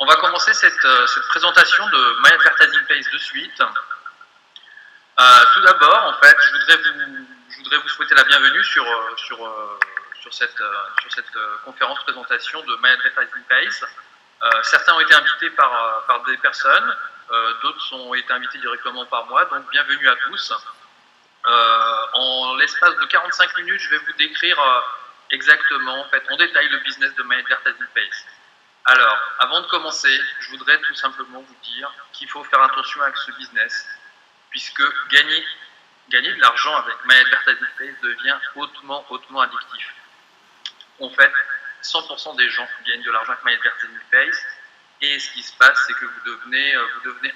On va commencer cette présentation de My Advertising Page de suite. Tout d'abord, en fait, je voudrais vous souhaiter la bienvenue sur cette conférence présentation de My Advertising Page. Certains ont été invités par des personnes, d'autres ont été invités directement par moi, donc bienvenue à tous. En l'espace de 45 minutes, je vais vous décrire exactement, en fait, en détail le business de My Advertising Page. Alors, avant de commencer, je voudrais tout simplement vous dire qu'il faut faire attention avec ce business, puisque gagner de l'argent avec My Advertising Page devient hautement addictif. En fait, 100% des gens gagnent de l'argent avec My Advertising Page, et ce qui se passe, c'est que vous devenez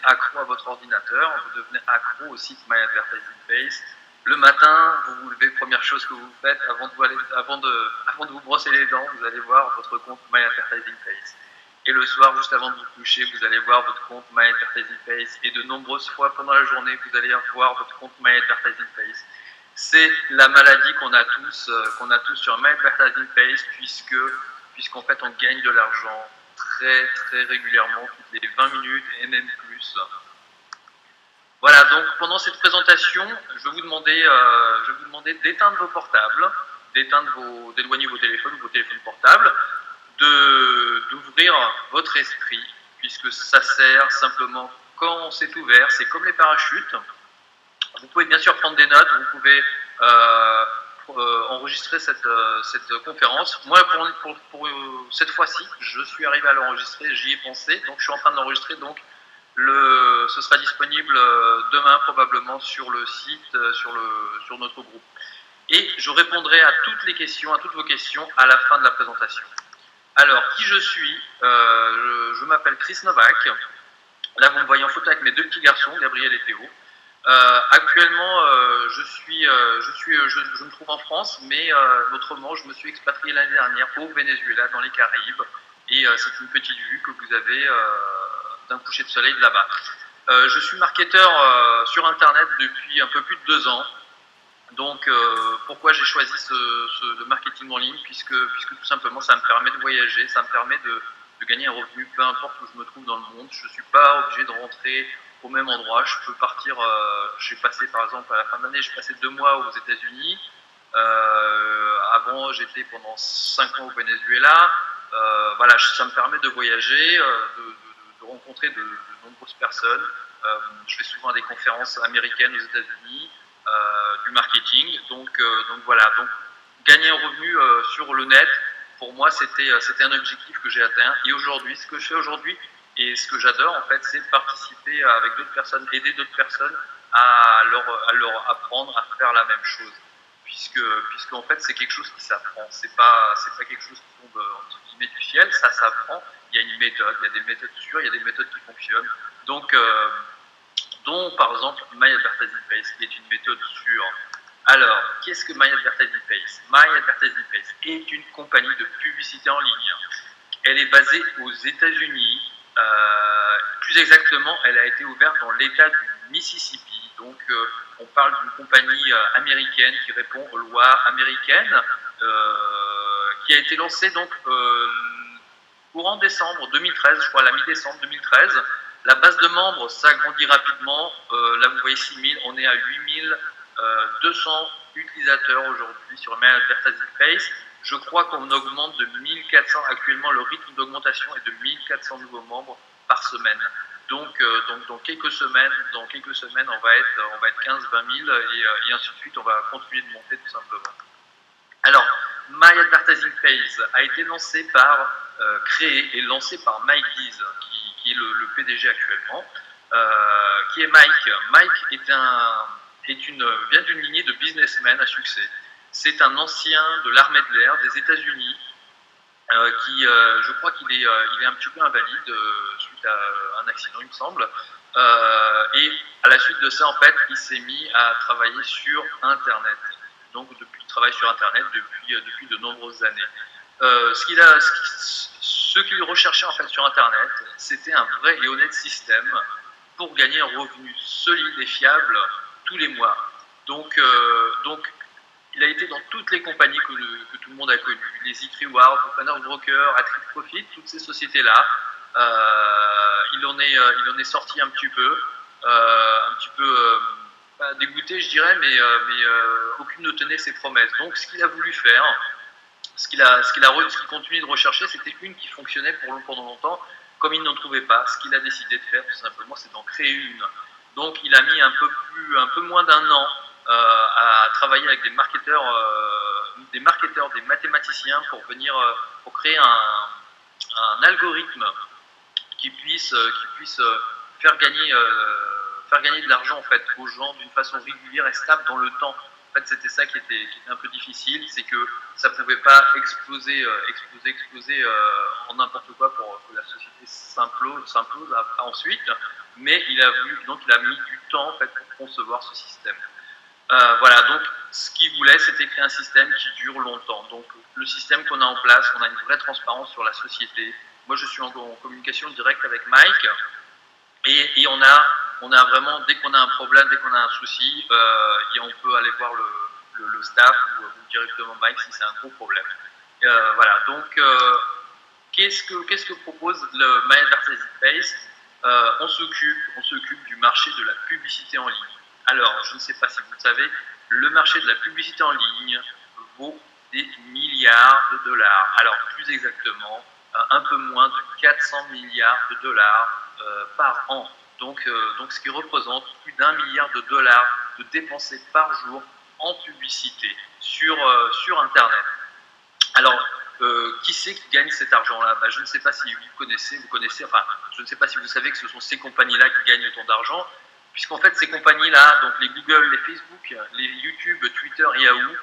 accro à votre ordinateur, vous devenez accro au site My Advertising Page. Le matin, vous vous levez, première chose que vous faites, avant de vous brosser les dents, vous allez voir votre compte My Advertising Page. Et le soir, juste avant de vous coucher, vous allez voir votre compte My Advertising Page. Et de nombreuses fois pendant la journée, vous allez voir votre compte My Advertising Page. C'est la maladie qu'on a tous sur My Advertising Page, puisqu'en fait, on gagne de l'argent très régulièrement, toutes les 20 minutes et même plus. Voilà, donc pendant cette présentation, je vais vous demander d'éteindre vos portables, d'éloigner vos téléphones portables, d'ouvrir votre esprit, puisque ça sert simplement quand c'est ouvert, c'est comme les parachutes. Vous pouvez bien sûr prendre des notes, vous pouvez enregistrer cette conférence. Moi, pour cette fois-ci, je suis arrivé à l'enregistrer, j'y ai pensé, donc je suis en train de l'enregistrer, donc ce sera disponible demain probablement sur le site, sur notre groupe. Et je répondrai à toutes vos questions à la fin de la présentation. Alors, qui je suis? Je m'appelle Chris Novak. Là, vous me voyez en photo avec mes deux petits garçons, Gabriel et Théo. Actuellement, je me trouve en France, mais autrement, je me suis expatrié l'année dernière au Venezuela, dans les Caraïbes. Et c'est une petite vue que vous avez d'un coucher de soleil de là-bas. Je suis marketeur sur Internet depuis un peu plus de 2 ans. Donc, pourquoi j'ai choisi le marketing en ligne, puisque tout simplement, ça me permet de voyager, ça me permet de gagner un revenu, peu importe où je me trouve dans le monde. Je ne suis pas obligé de rentrer au même endroit. Je peux partir, j'ai passé par exemple à la fin de l'année, j'ai passé 2 mois aux États-Unis. Avant, j'étais pendant 5 ans au Venezuela. Voilà, ça me permet de voyager, de rencontrer de nombreuses personnes. Je vais souvent à des conférences américaines aux États-Unis, du marketing. Donc voilà, donc gagner un revenu sur le net, pour moi, c'était un objectif que j'ai atteint. Et aujourd'hui, ce que je fais aujourd'hui, et ce que j'adore, en fait, c'est participer avec d'autres personnes, aider d'autres personnes à leur apprendre à faire la même chose. Puisque en fait, c'est quelque chose qui s'apprend. C'est pas quelque chose qui tombe entre guillemets du ciel, ça s'apprend. Il y a une méthode, il y a des méthodes sûres, il y a des méthodes qui fonctionnent. Donc, dont par exemple My Advertising Page, qui est une méthode sûre. Alors, qu'est-ce que My Advertising Page? My Advertising Page est une compagnie de publicité en ligne. Elle est basée aux États-Unis. Plus exactement, elle a été ouverte dans l'État du Mississippi. Donc, on parle d'une compagnie américaine qui répond aux lois américaines, qui a été lancée donc courant décembre 2013, je crois, à la mi-décembre 2013. La base de membres s'agrandit rapidement. Là, vous voyez 6000, on est à 8200 utilisateurs aujourd'hui sur My Advertising Page. Je crois qu'on augmente de 1400. Actuellement, le rythme d'augmentation est de 1400 nouveaux membres par semaine. Donc dans quelques semaines, on va être 15-20 000 et ainsi de suite. On va continuer de monter tout simplement. Alors, My Advertising Page a été créé et lancé par Mike Dees, qui est le PDG actuellement. Qui est Mike. Mike vient d'une lignée de businessmen à succès. C'est un ancien de l'armée de l'air des États-Unis, je crois qu'il est un petit peu invalide suite à un accident, il me semble. Et à la suite de ça, en fait, il s'est mis à travailler sur Internet. Donc, il travaille sur Internet depuis de nombreuses années. Ce qu'il recherchait en fait sur Internet, c'était un vrai et honnête système pour gagner un revenu solide et fiable tous les mois. Donc il a été dans toutes les compagnies que tout le monde a connues, les E-Tree Ward, Banner Broker, Attribute Profit, toutes ces sociétés-là. Il en est sorti un petit peu, pas dégoûté, je dirais, mais aucune ne tenait ses promesses. Donc, ce qu'il a voulu faire, ce qu'il continue de rechercher, c'était une qui fonctionnait pendant longtemps. Comme il n'en trouvait pas, ce qu'il a décidé de faire, tout simplement, c'est d'en créer une. Donc, il a mis un peu moins d'un an à travailler avec des marketeurs, des mathématiciens pour créer un algorithme qui puisse faire gagner de l'argent en fait aux gens d'une façon régulière et stable dans le temps. En fait, c'était ça qui était un peu difficile, c'est que ça pouvait pas exploser en n'importe quoi pour que la société s'implose ensuite. Mais il a mis du temps en fait pour concevoir ce système. Voilà, donc ce qu'il voulait, c'était créer un système qui dure longtemps. Donc le système qu'on a en place, on a une vraie transparence sur la société. Moi, je suis en communication directe avec Mike, et on a vraiment, dès qu'on a un problème, dès qu'on a un souci, on peut aller voir le staff ou directement Mike si c'est un gros problème. Voilà, donc qu'est-ce que propose le My Advertising Base? On s'occupe du marché de la publicité en ligne. Alors, je ne sais pas si vous le savez, le marché de la publicité en ligne vaut des milliards de dollars. Alors, plus exactement, un peu moins de 400 milliards de dollars par an. Donc, ce qui représente plus d'1 milliard de dollars de dépensés par jour en publicité sur Internet. Alors, qui c'est qui gagne cet argent-là? Je ne sais pas si vous connaissez, enfin, je ne sais pas si vous savez que ce sont ces compagnies-là qui gagnent autant d'argent, puisqu'en fait, ces compagnies-là, donc les Google, les Facebook, les YouTube, Twitter, Yahoo,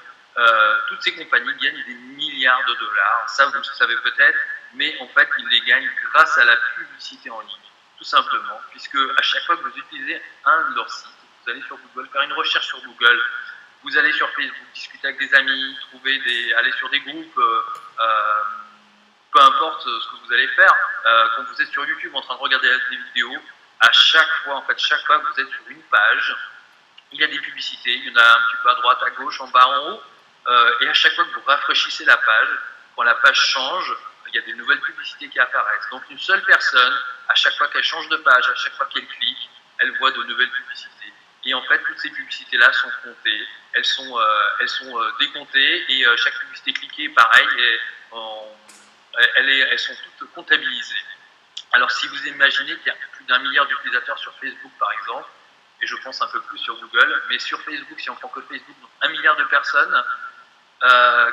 toutes ces compagnies gagnent des milliards de dollars. Ça, vous le savez peut-être, mais en fait, ils les gagnent grâce à la publicité en ligne, tout simplement, puisque à chaque fois que vous utilisez un de leurs sites, vous allez sur Google, faire une recherche sur Google, vous allez sur Facebook, discuter avec des amis, aller sur des groupes, peu importe ce que vous allez faire, quand vous êtes sur YouTube en train de regarder des vidéos, à chaque fois que vous êtes sur une page, il y a des publicités, il y en a un petit peu à droite, à gauche, en bas, en haut, et à chaque fois que vous rafraîchissez la page, quand la page change, il y a des nouvelles publicités qui apparaissent. Donc une seule personne, à chaque fois qu'elle change de page, à chaque fois qu'elle clique, elle voit de nouvelles publicités. Et en fait, toutes ces publicités-là sont comptées, elles sont décomptées, et chaque publicité cliquée, pareil, elles sont toutes comptabilisées. Alors, si vous imaginez qu'il y a plus d'1 milliard d'utilisateurs sur Facebook, par exemple, et je pense un peu plus sur Google, mais sur Facebook, si on prend que Facebook, donc 1 milliard de personnes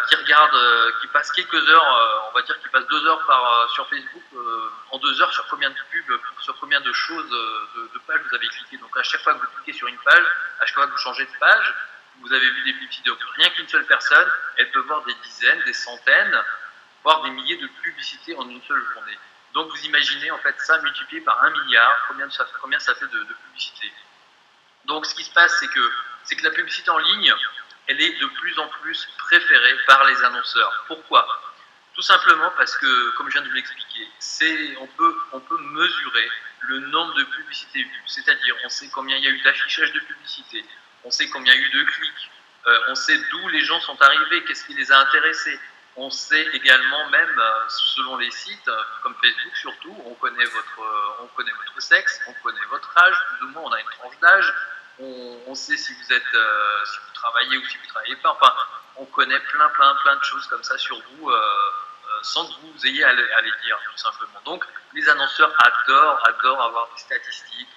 qui regardent, qui passent quelques heures, on va dire qu'ils passent 2 heures sur Facebook, en 2 heures sur combien de pubs, sur combien de choses, de pages vous avez cliqué. Donc à chaque fois que vous cliquez sur une page, à chaque fois que vous changez de page, vous avez vu des publicités. Donc rien qu'une seule personne, elle peut voir des dizaines, des centaines, voire des milliers de publicités en une seule journée. Donc vous imaginez en fait ça multiplié par 1 milliard, combien ça fait de publicité. Donc ce qui se passe, c'est que la publicité en ligne, elle est de plus en plus préférée par les annonceurs. Pourquoi? Tout simplement parce que, comme je viens de vous l'expliquer, on peut mesurer le nombre de publicités vues. C'est-à-dire, on sait combien il y a eu d'affichage de publicité, on sait combien il y a eu de clics, on sait d'où les gens sont arrivés, qu'est-ce qui les a intéressés. On sait également, même selon les sites, comme Facebook surtout, on connaît votre sexe, on connaît votre âge, plus ou moins, on a une tranche d'âge, on sait si vous travaillez ou si vous ne travaillez pas. Enfin, on connaît plein de choses comme ça sur vous, sans que vous ayez à les dire, tout simplement. Donc, les annonceurs adorent avoir des statistiques,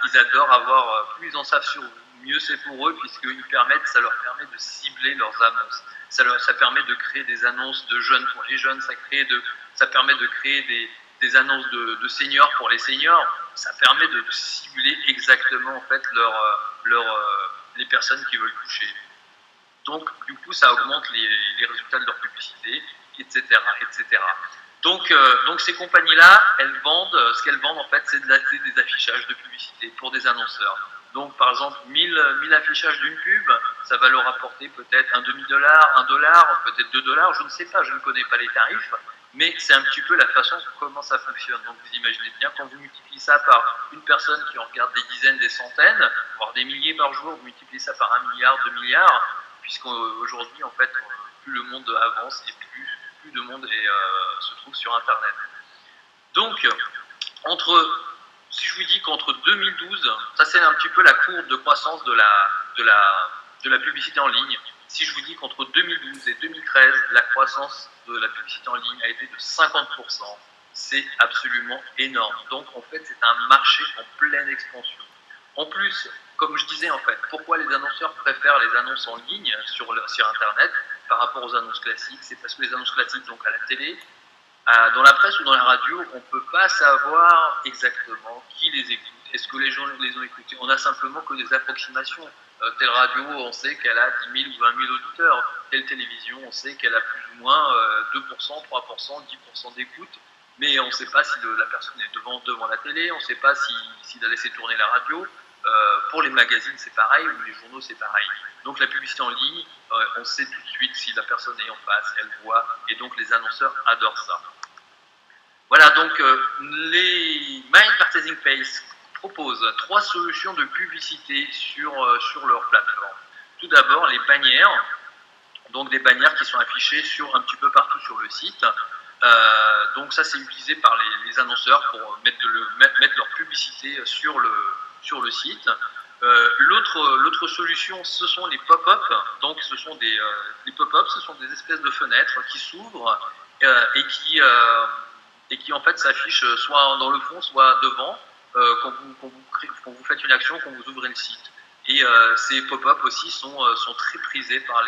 ils adorent avoir, plus ils en savent sur vous, mieux c'est pour eux, puisqu'ils ça leur permet de cibler leurs annonces. Ça permet de créer des annonces de jeunes pour les jeunes, ça permet de créer des annonces de seniors pour les seniors, ça permet de cibler exactement en fait les personnes qui veulent toucher. Donc du coup ça augmente les résultats de leur publicité, etc. etc. Donc ces compagnies-là, ce qu'elles vendent en fait, c'est des affichages de publicité pour des annonceurs. Donc par exemple 1000 affichages d'une pub, ça va leur apporter peut-être un demi-dollar, $1, peut-être $2, je ne sais pas, je ne connais pas les tarifs, mais c'est un petit peu la façon comment ça fonctionne. Donc vous imaginez bien, quand vous multipliez ça par une personne qui en regarde des dizaines, des centaines, voire des milliers par jour, vous multipliez ça par 1 milliard, 2 milliards, puisqu'aujourd'hui en fait, plus le monde avance et plus de monde se trouve sur Internet. Donc Si je vous dis qu'entre 2012, ça c'est un petit peu la courbe de croissance de la publicité en ligne. Si je vous dis qu'entre 2012 et 2013, la croissance de la publicité en ligne a été de 50%, c'est absolument énorme. Donc en fait, c'est un marché en pleine expansion. En plus, comme je disais en fait, pourquoi les annonceurs préfèrent les annonces en ligne sur Internet par rapport aux annonces classiques? C'est parce que les annonces classiques, donc à la télé, dans la presse ou dans la radio, on ne peut pas savoir exactement qui les écoute. Est-ce que les gens les ont écoutés? On a simplement que des approximations. Telle radio, on sait qu'elle a 10 000 ou 20 000 auditeurs. Telle télévision, on sait qu'elle a plus ou moins 2%, 3%, 10% d'écoute. Mais on ne sait pas si la personne est devant la télé, on ne sait pas s'il a laissé tourner la radio. Pour les magazines, c'est pareil, ou les journaux, c'est pareil. Donc la publicité en ligne, on sait tout de suite si la personne est en face, elle voit, et donc les annonceurs adorent ça. Voilà, donc les My Advertising Pace proposent 3 solutions de publicité sur leur plateforme. Tout d'abord, les bannières, donc des bannières qui sont affichées un petit peu partout sur le site. Donc ça, c'est utilisé par les annonceurs pour mettre leur publicité sur le site. L'autre solution, ce sont les pop-up. Donc les pop-up, ce sont des espèces de fenêtres qui s'ouvrent et qui en fait s'affichent soit dans le fond, soit devant quand vous faites une action, quand vous ouvrez le site. Et ces pop-up aussi sont très prisés par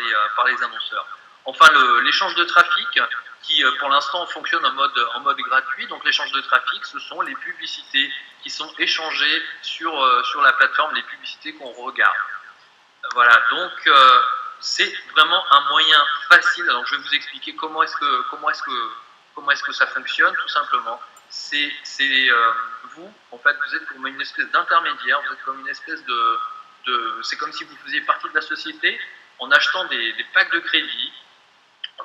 les annonceurs. Enfin, l'échange de trafic, qui pour l'instant fonctionne en mode gratuit. Donc l'échange de trafic, ce sont les publicités qui sont échangées sur la plateforme, les publicités qu'on regarde. Voilà, donc c'est vraiment un moyen facile. Alors je vais vous expliquer comment est-ce que ça fonctionne, tout simplement. Vous, en fait, vous êtes comme une espèce d'intermédiaire, vous êtes comme une espèce c'est comme si vous faisiez partie de la société en achetant des packs de crédit.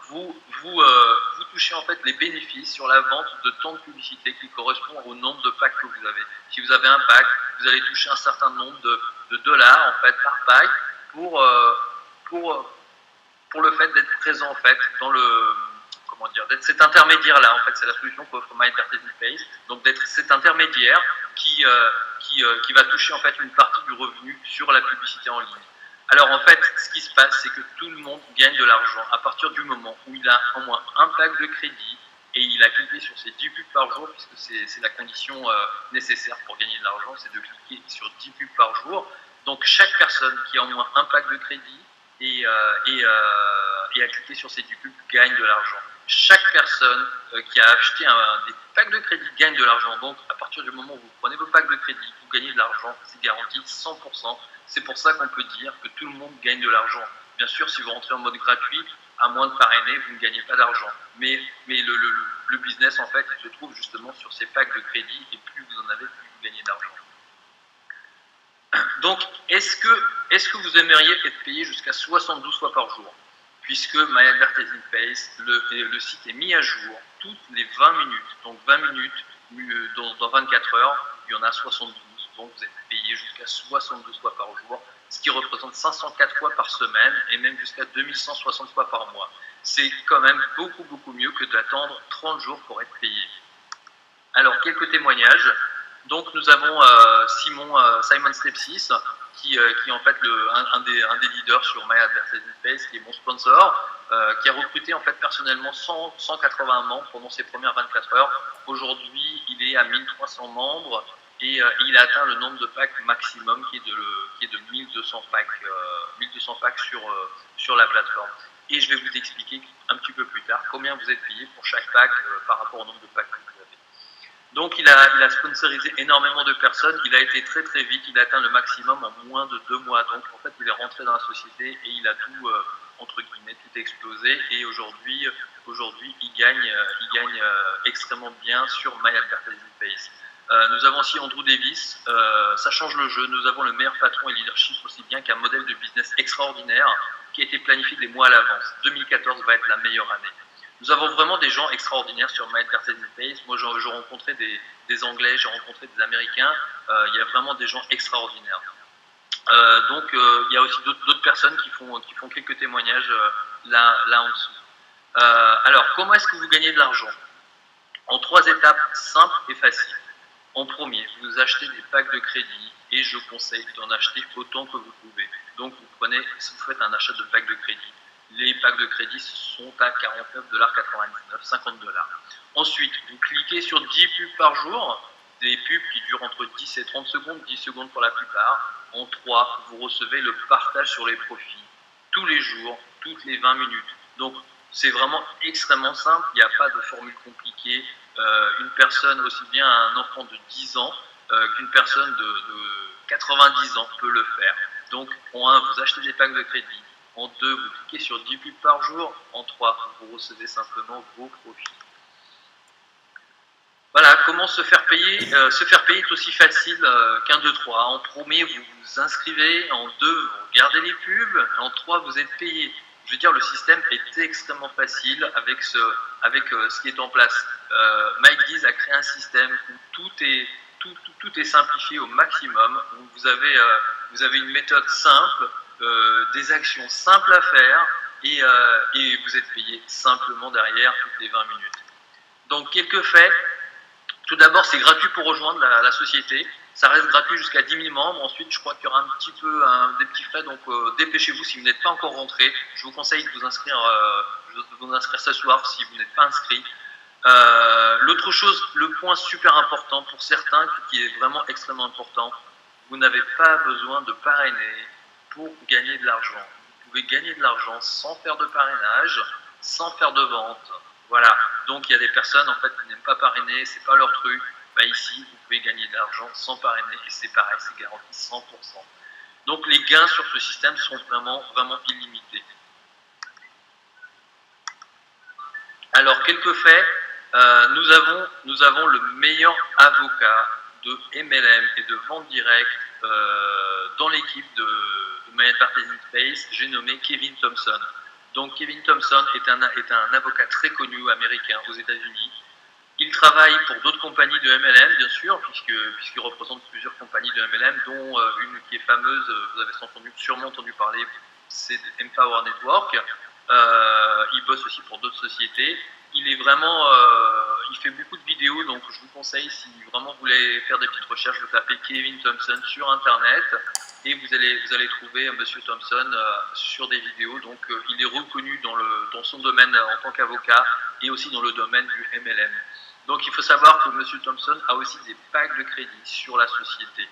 Vous touchez en fait les bénéfices sur la vente de tant de publicités qui correspond au nombre de packs que vous avez. Si vous avez un pack, vous allez toucher un certain nombre de dollars en fait par pack pour le fait d'être présent en fait dans d'être cet intermédiaire là en fait. C'est la solution qu'offre My Advertising Pace, donc d'être cet intermédiaire qui va toucher en fait une partie du revenu sur la publicité en ligne. Alors en fait, ce qui se passe, c'est que tout le monde gagne de l'argent à partir du moment où il a au moins un pack de crédit et il a cliqué sur ces 10 pubs par jour, puisque c'est la condition nécessaire pour gagner de l'argent, c'est de cliquer sur 10 pubs par jour. Donc chaque personne qui a au moins un pack de crédit et a cliqué sur ces 10 pubs gagne de l'argent. Chaque personne qui a acheté des packs de crédit gagne de l'argent. Donc à partir du moment où vous prenez vos packs de crédit, vous gagnez de l'argent, c'est garanti 100%. C'est pour ça qu'on peut dire que tout le monde gagne de l'argent. Bien sûr, si vous rentrez en mode gratuit, à moins de parrainer, vous ne gagnez pas d'argent. Mais le business, en fait, il se trouve justement sur ces packs de crédit, et plus vous en avez, plus vous gagnez d'argent. Donc, est-ce que vous aimeriez être payé jusqu'à 72 fois par jour? Puisque My Advertising Pace, le site est mis à jour toutes les 20 minutes. Donc 20 minutes dans 24 heures, il y en a 72. Donc vous êtes payé jusqu'à 72 fois par jour, ce qui représente 504 fois par semaine et même jusqu'à 2160 fois par mois. C'est quand même beaucoup, beaucoup mieux que d'attendre 30 jours pour être payé. Alors, quelques témoignages. Donc, nous avons Simon Stepsis, qui est en fait un des leaders sur My Advertising Pace, qui est mon sponsor, qui a recruté en fait personnellement 180 membres pendant ses premières 24 heures. Aujourd'hui, il est à 1300 membres et il a atteint le nombre de packs maximum qui est de 1200 packs sur la plateforme. Et je vais vous expliquer un petit peu plus tard combien vous êtes payé pour chaque pack par rapport au nombre de packs que vous avez. Donc il a sponsorisé énormément de personnes, il a été très très vite, il a atteint le maximum en moins de 2 mois. Donc en fait il est rentré dans la société et il a tout, entre guillemets, tout explosé. Et aujourd'hui il gagne extrêmement bien sur My Advertising Pace. Nous avons aussi Andrew Davis, ça change le jeu, nous avons le meilleur patron et leadership aussi bien qu'un modèle de business extraordinaire qui a été planifié des mois à l'avance. 2014 va être la meilleure année. Nous avons vraiment des gens extraordinaires sur My Advertising Pace. Moi, j'ai rencontré des Anglais, j'ai rencontré des Américains. Il y a vraiment des gens extraordinaires. Donc, il y a aussi d'autres personnes qui font quelques témoignages là en dessous. Alors, comment est-ce que vous gagnez de l'argent? En 3 étapes simples et faciles. En premier, vous achetez des packs de crédit et je conseille d'en acheter autant que vous pouvez. Donc si vous faites un achat de packs de crédit, les packs de crédit sont à 49,99 $, 50 $. Ensuite, vous cliquez sur 10 pubs par jour, des pubs qui durent entre 10 et 30 secondes, 10 secondes pour la plupart. En 3, vous recevez le partage sur les profits tous les jours, toutes les 20 minutes. Donc, c'est vraiment extrêmement simple, il n'y a pas de formule compliquée. Une personne, aussi bien un enfant de 10 ans qu'une personne de 90 ans peut le faire. Donc, en 1, vous achetez des packs de crédit. En 2, vous cliquez sur 10 pubs par jour. En 3, vous recevez simplement vos profits. Voilà, comment se faire payer. Se faire payer est aussi facile qu'un 2-3. En premier, vous vous inscrivez. En 2, vous regardez les pubs. En 3, vous êtes payé. Je veux dire, le système est extrêmement facile avec ce qui est en place. Mike Dees a créé un système où tout est simplifié au maximum. Où vous avez une méthode simple, des actions simples à faire et vous êtes payé simplement derrière toutes les 20 minutes. Donc, quelques faits. Tout d'abord, c'est gratuit pour rejoindre la société. Ça reste gratuit jusqu'à 10 000 membres. Ensuite, je crois qu'il y aura un petit peu des petits frais. Donc, dépêchez-vous si vous n'êtes pas encore rentré. Je vous conseille de vous inscrire ce soir si vous n'êtes pas inscrit. L'autre chose, le point super important pour certains, qui est vraiment extrêmement important, vous n'avez pas besoin de parrainer pour gagner de l'argent. Vous pouvez gagner de l'argent sans faire de parrainage, sans faire de vente. Voilà, donc il y a des personnes en fait qui n'aiment pas parrainer, c'est pas leur truc. Bah, ici, vous pouvez gagner de l'argent sans parrainer et c'est pareil, c'est garanti 100%. Donc les gains sur ce système sont vraiment, vraiment illimités. Alors, quelques faits, nous avons le meilleur avocat de MLM et de vente directe dans l'équipe de My Advertising Space, j'ai nommé Kevin Thompson. Donc Kevin Thompson est un avocat très connu américain aux États-Unis. Il travaille pour d'autres compagnies de MLM, bien sûr, puisqu'il représente plusieurs compagnies de MLM, dont une qui est fameuse, vous avez sûrement entendu parler, c'est Empower Network. Il bosse aussi pour d'autres sociétés. Il fait beaucoup de vidéos, donc je vous conseille, si vraiment vous voulez faire des petites recherches, vous tapez Kevin Thompson sur Internet et vous allez trouver Monsieur Thompson sur des vidéos. Donc il est reconnu dans son domaine en tant qu'avocat et aussi dans le domaine du MLM. Donc il faut savoir que Monsieur Thompson a aussi des packs de crédit sur la société.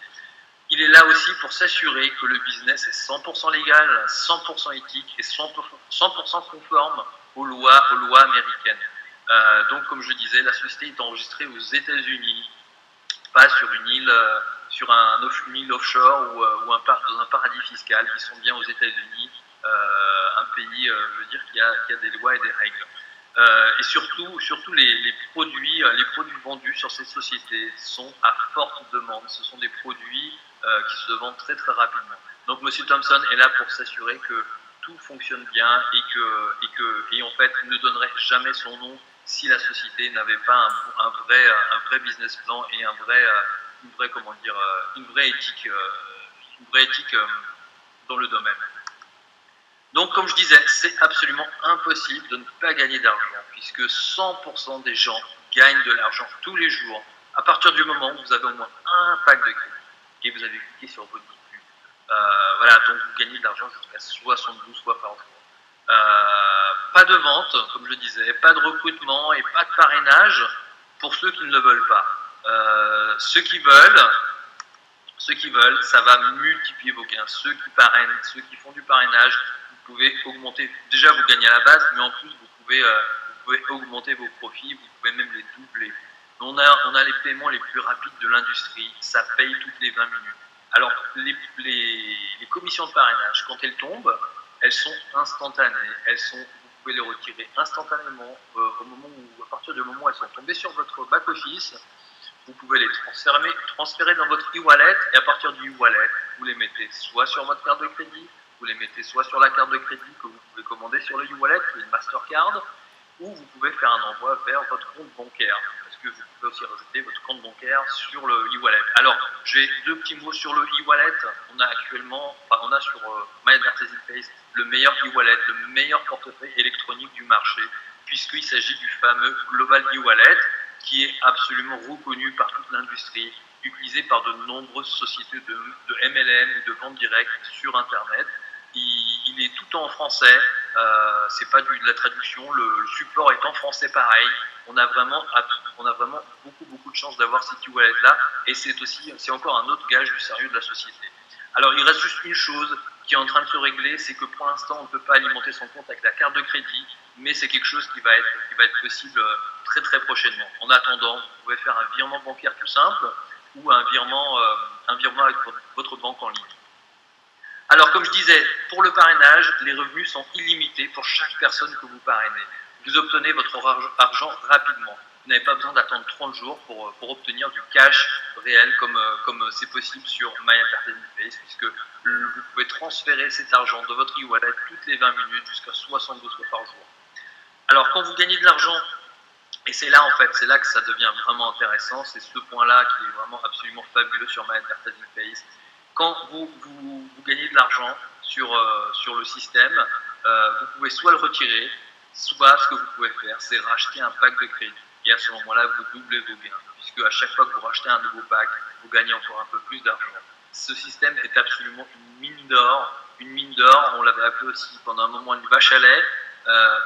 Il est là aussi pour s'assurer que le business est 100% légal, 100% éthique et 100% conforme aux lois américaines. Donc, comme je disais, la société est enregistrée aux États-Unis, pas sur une île offshore ou dans un paradis fiscal. Ils sont bien aux États-Unis, un pays, je veux dire, qui a des lois et des règles. Et surtout les produits vendus sur ces sociétés sont à forte demande. Ce sont des produits qui se vendent très très rapidement. Donc M. Thompson est là pour s'assurer que tout fonctionne bien et en fait il ne donnerait jamais son nom si la société n'avait pas un vrai business plan et une vraie éthique dans le domaine. Donc, comme je disais, c'est absolument impossible de ne pas gagner d'argent, puisque 100% des gens gagnent de l'argent tous les jours, à partir du moment où vous avez au moins un pack de crédit et vous avez cliqué sur votre pub. Voilà, donc vous gagnez de l'argent jusqu'à 72 fois par jour. Pas de vente, comme je disais, pas de recrutement et pas de parrainage pour ceux qui ne le veulent pas. Ceux qui veulent, ça va multiplier vos gains. Ceux qui parrainent, ceux qui font du parrainage, vous pouvez augmenter. Déjà, vous gagnez à la base, mais en plus, vous pouvez augmenter vos profits, vous pouvez même les doubler. On a les paiements les plus rapides de l'industrie, ça paye toutes les 20 minutes. Alors, les commissions de parrainage, quand elles tombent, elles sont instantanées. Vous pouvez les retirer instantanément à partir du moment où elles sont tombées sur votre back-office. Vous pouvez les transférer dans votre e-wallet et à partir du e-wallet, vous les mettez soit sur votre carte de crédit, vous les mettez soit sur la carte de crédit que vous pouvez commander sur le e-wallet, qui est une Mastercard, ou vous pouvez faire un envoi vers votre compte bancaire, parce que vous pouvez aussi rajouter votre compte bancaire sur le e-wallet. Alors, j'ai deux petits mots sur le e-wallet. On a sur My Advertising Space le meilleur e-wallet, le meilleur portefeuille électronique du marché, puisqu'il s'agit du fameux Global e-wallet, qui est absolument reconnu par toute l'industrie, utilisé par de nombreuses sociétés de MLM ou de vente directe sur Internet. Il est tout en français, c'est pas de la traduction, le support est en français pareil. On a vraiment beaucoup de chance d'avoir CityWallet là, et c'est encore un autre gage du sérieux de la société. Alors il reste juste une chose qui est en train de se régler, c'est que pour l'instant on ne peut pas alimenter son compte avec la carte de crédit, mais c'est quelque chose qui va être possible très prochainement. En attendant, vous pouvez faire un virement bancaire tout simple ou un virement avec votre banque en ligne. Alors, comme je disais, pour le parrainage, les revenus sont illimités pour chaque personne que vous parrainez. Vous obtenez votre argent rapidement. Vous n'avez pas besoin d'attendre 30 jours pour obtenir du cash réel comme c'est possible sur MyAntertainmentPace, puisque vous pouvez transférer cet argent de votre e-wallet toutes les 20 minutes jusqu'à 72 fois par jour. Alors, quand vous gagnez de l'argent, et c'est là que ça devient vraiment intéressant, c'est ce point-là qui est vraiment absolument fabuleux sur MyAntertainmentPace. Quand vous gagnez de l'argent sur le système, vous pouvez soit le retirer, soit ce que vous pouvez faire, c'est racheter un pack de crédit. Et à ce moment-là, vous doublez vos gains, puisque à chaque fois que vous rachetez un nouveau pack, vous gagnez encore un peu plus d'argent. Ce système est absolument une mine d'or. Une mine d'or, on l'avait appelé aussi pendant un moment une vache à lait,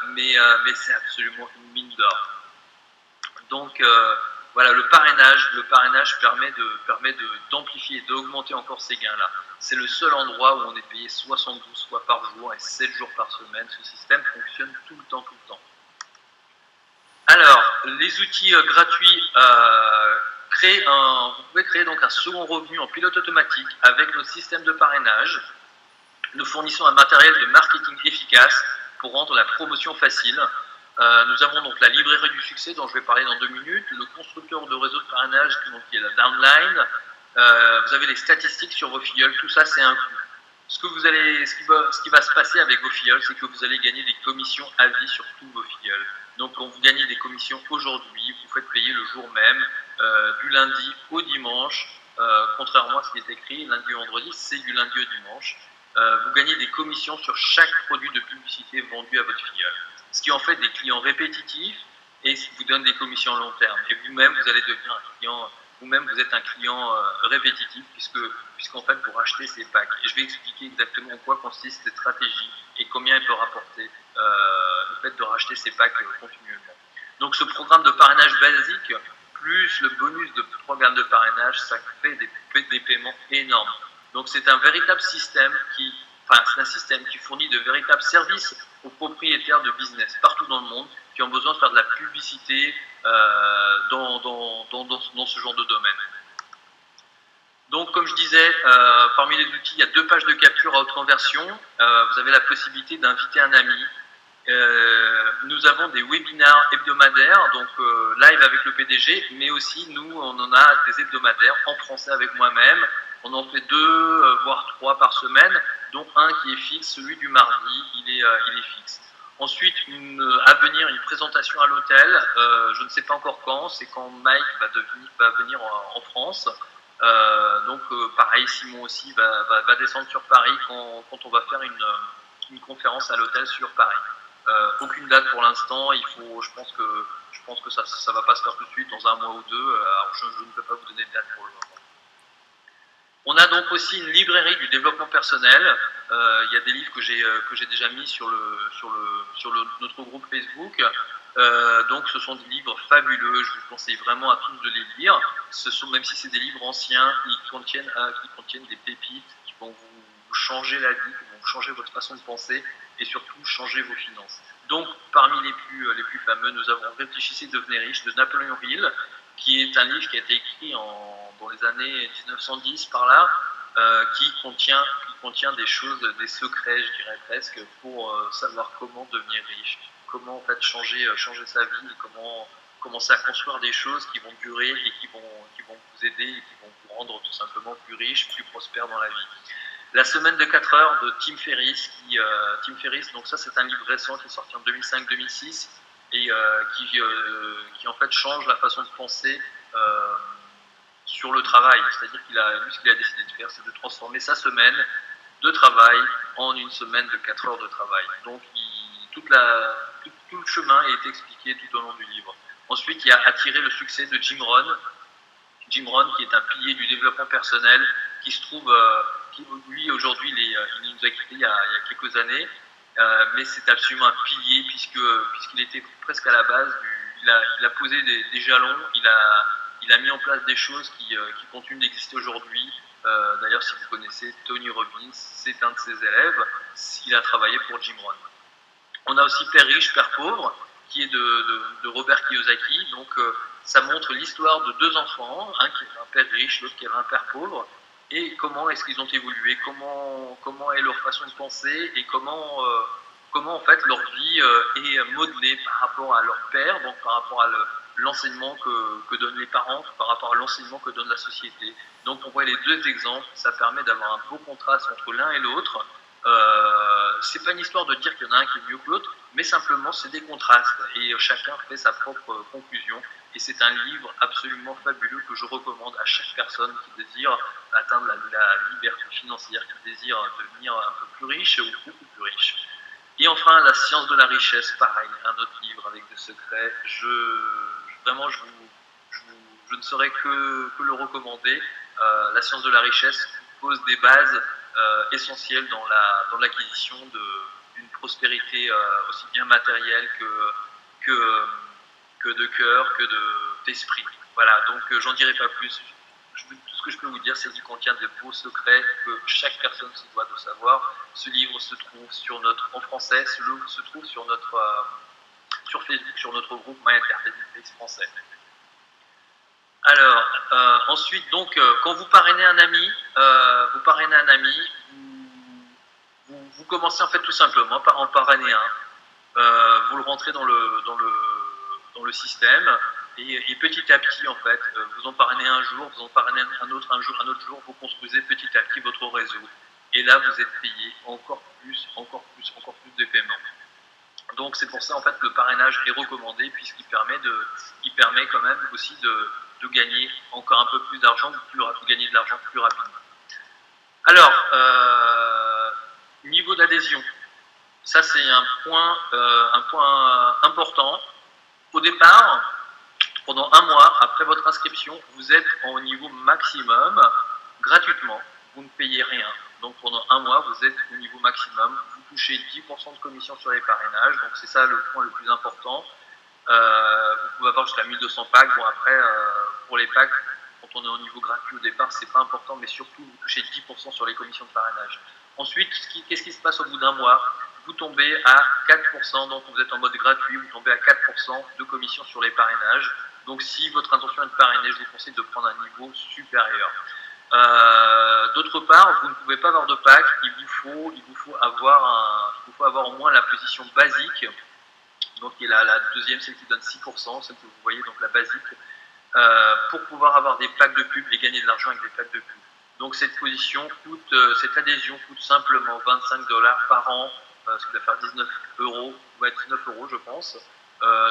mais c'est absolument une mine d'or. Donc voilà, le parrainage permet d'amplifier et d'augmenter encore ces gains-là. C'est le seul endroit où on est payé 72 fois par jour et 7 jours par semaine. Ce système fonctionne tout le temps. Alors, les outils gratuits, vous pouvez créer donc un second revenu en pilote automatique avec notre système de parrainage. Nous fournissons un matériel de marketing efficace pour rendre la promotion facile. Nous avons donc la librairie du succès dont je vais parler dans 2 minutes, le constructeur de réseau de parrainage qui est la Downline, vous avez les statistiques sur vos filleuls, tout ça c'est inclus. Ce qui va se passer avec vos filleuls, c'est que vous allez gagner des commissions à vie sur tous vos filleuls. Donc quand vous gagnez des commissions aujourd'hui, vous faites payer le jour même, du lundi au dimanche, contrairement à ce qui est écrit, lundi au vendredi, c'est du lundi au dimanche. Vous gagnez des commissions sur chaque produit de publicité vendu à votre filleul. Ce qui en fait des clients répétitifs et vous donne des commissions à long terme. Et vous-même, vous allez devenir un client, vous-même, vous êtes un client répétitif puisqu'en fait, vous rachetez ces packs. Et je vais expliquer exactement en quoi consiste cette stratégie et combien elle peut rapporter le fait de racheter ces packs continuellement. Donc, ce programme de parrainage basique, plus le bonus de programme de parrainage, ça fait des paiements énormes. Donc, c'est un véritable système c'est un système qui fournit de véritables services aux propriétaires de business partout dans le monde qui ont besoin de faire de la publicité dans ce genre de domaine. Donc, comme je disais, parmi les outils, il y a 2 pages de capture à haute conversion. Vous avez la possibilité d'inviter un ami. Nous avons des webinaires hebdomadaires, donc live avec le PDG, mais aussi nous, on en a des hebdomadaires en français avec moi-même. On en fait 2, voire 3 par semaine, dont un qui est fixe, celui du mardi, il est fixe. Ensuite, à venir, une présentation à l'hôtel, je ne sais pas encore quand, c'est quand Mike va venir en France. Donc pareil, Simon aussi va descendre sur Paris quand on va faire une conférence à l'hôtel sur Paris. Aucune date pour l'instant, je pense que ça va pas se faire tout de suite, dans un mois ou 2, alors je ne peux pas vous donner de date pour le moment. On a donc aussi une librairie du développement personnel. Il y a des livres que j'ai déjà mis sur notre groupe Facebook. Donc ce sont des livres fabuleux, je vous conseille vraiment à tous de les lire. Même si c'est des livres anciens, ils contiennent des pépites qui vont vous changer la vie, qui vont changer votre façon de penser et surtout changer vos finances. Donc parmi les plus fameux, nous avons Réfléchissez, devenez riche de Napoléon Hill, qui est un livre qui a été écrit dans les années 1910 par là, qui contient des choses, des secrets, je dirais presque, pour savoir comment devenir riche, comment en fait changer sa vie, et comment commencer à construire des choses qui vont durer et qui vont vous aider et qui vont vous rendre tout simplement plus riche, plus prospère dans la vie. La semaine de 4 heures de Tim Ferriss, donc ça c'est un livre récent qui est sorti en 2005-2006 et qui en fait change la façon de penser sur le travail. C'est-à-dire ce qu'il a décidé de faire, c'est de transformer sa semaine de travail en une semaine de 4 heures de travail. Donc tout le chemin est expliqué tout au long du livre. Ensuite, il y a attirer le succès de Jim Rohn. Jim Rohn, qui est un pilier du développement personnel, qui se trouve, lui aujourd'hui, il nous a quittés il y a quelques années, mais c'est absolument un pilier puisqu'il était presque à la base, il a posé des jalons, il a mis en place des choses qui continuent d'exister aujourd'hui. D'ailleurs, si vous connaissez Tony Robbins, c'est un de ses élèves, il a travaillé pour Jim Rohn. On a aussi Père riche, Père pauvre, qui est de Robert Kiyosaki. Donc, ça montre l'histoire de deux enfants, un qui avait un père riche, l'autre qui avait un père pauvre, et comment est-ce qu'ils ont évolué, comment est leur façon de penser, et comment en fait leur vie est modelée par rapport à leur père, donc par rapport à l'enseignement que donnent les parents, par rapport à l'enseignement que donne la société. Donc, on voit les deux exemples, ça permet d'avoir un beau contraste entre l'un et l'autre. C'est pas une histoire de dire qu'il y en a un qui est mieux que l'autre, mais simplement c'est des contrastes et chacun fait sa propre conclusion. Et c'est un livre absolument fabuleux que je recommande à chaque personne qui désire atteindre la liberté financière, qui désire devenir un peu plus riche ou beaucoup plus riche. Et enfin, La science de la richesse, pareil, un autre livre avec des secrets. Vraiment, je ne saurais que le recommander. La science de la richesse pose des bases essentielles dans l'acquisition d'une prospérité aussi bien matérielle que de cœur, que d'esprit. Voilà, donc j'en dirai pas plus. Tout ce que je peux vous dire, c'est qu'il contient de beaux secrets que chaque personne se doit de savoir. Ce livre se trouve en français, ce livre se trouve sur Facebook, sur notre groupe My Entertainment français. Alors, ensuite, donc, quand vous parrainez un ami, vous commencez en fait tout simplement par en parrainer un. Vous le rentrez dans le système et petit à petit, en fait, vous en parrainez un jour, vous en parrainez un autre jour, vous construisez petit à petit votre réseau. Et là, vous êtes payé encore plus de paiements. Donc c'est pour ça en fait que le parrainage est recommandé puisqu'il permet quand même aussi de gagner encore un peu plus d'argent, de gagner de l'argent plus rapidement. Alors, niveau d'adhésion, ça c'est un point important. Au départ, pendant un mois après votre inscription, vous êtes au niveau maximum gratuitement, vous ne payez rien. Donc pendant un mois, vous êtes au niveau maximum, vous touchez 10% de commission sur les parrainages, donc c'est ça le point le plus important. Vous pouvez avoir jusqu'à 1200 packs. Bon, après, pour les packs, quand on est au niveau gratuit au départ, c'est pas important, mais surtout, vous touchez 10% sur les commissions de parrainage. Ensuite, qu'est-ce qui se passe au bout d'un mois? Vous tombez à 4%, donc vous êtes en mode gratuit, vous tombez à 4% de commission sur les parrainages. Donc si votre intention est de parrainer, je vous conseille de prendre un niveau supérieur. D'autre part, vous ne pouvez pas avoir de pack, il vous faut avoir au moins la position basique, donc qui est la deuxième, celle qui donne 6%, celle que vous voyez, donc la basique, pour pouvoir avoir des packs de pub et gagner de l'argent avec des packs de pub. Donc cette adhésion coûte simplement 25 $ par an, ce qui va faire 19 €, ouais, 19 € je pense.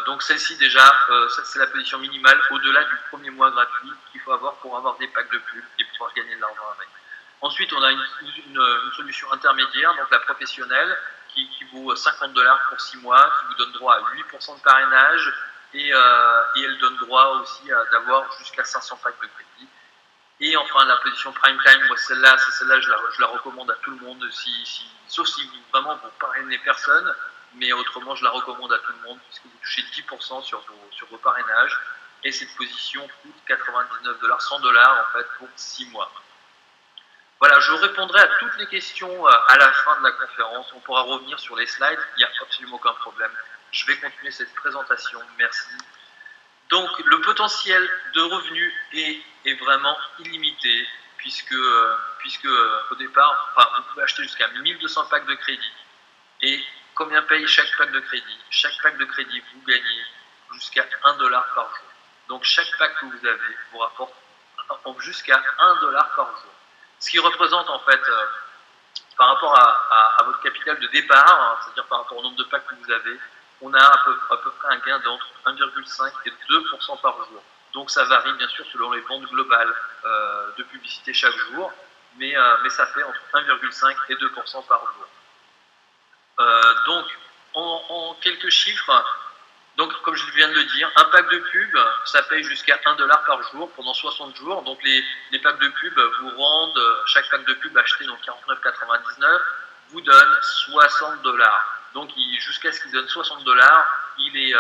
Donc celle-ci déjà, c'est la position minimale au-delà du premier mois gratuit qu'il faut avoir pour avoir des packs de pub et pouvoir gagner de l'argent avec. Ensuite, on a une solution intermédiaire, donc la professionnelle, qui vaut 50 $ pour 6 mois, qui vous donne droit à 8% de parrainage et elle donne droit aussi d'avoir jusqu'à 500 packs de crédit. Et enfin, la position prime time, moi celle-là, je la recommande à tout le monde, sauf si vraiment vous parrainez personne, mais autrement je la recommande à tout le monde puisque vous touchez 10% sur vos parrainages et cette position coûte 99 $, 100 $ en fait pour 6 mois. Voilà, je répondrai à toutes les questions à la fin de la conférence. On pourra revenir sur les slides, il n'y a absolument aucun problème. Je vais continuer cette présentation, merci. Donc, le potentiel de revenus est vraiment illimité, puisque au départ, vous pouvez acheter jusqu'à 1200 packs de crédit. Et combien paye chaque pack de crédit? Chaque pack de crédit, vous gagnez jusqu'à 1 $ par jour. Donc, chaque pack que vous avez vous rapporte jusqu'à 1 $ par jour. Ce qui représente en fait, par rapport à votre capital de départ, c'est-à-dire par rapport au nombre de packs que vous avez, on a à peu près un gain d'entre 1,5 et 2% par jour. Donc ça varie bien sûr selon les ventes globales de publicité chaque jour, mais ça fait entre 1,5 et 2% par jour. Donc en quelques chiffres, Donc, comme je viens de le dire, un pack de pub, ça paye jusqu'à 1 dollar par jour pendant 60 jours. Donc, les packs de pub vous rendent, chaque pack de pub acheté, donc 49,99, vous donne 60 dollars. Donc, jusqu'à ce qu'il donne 60 dollars, il est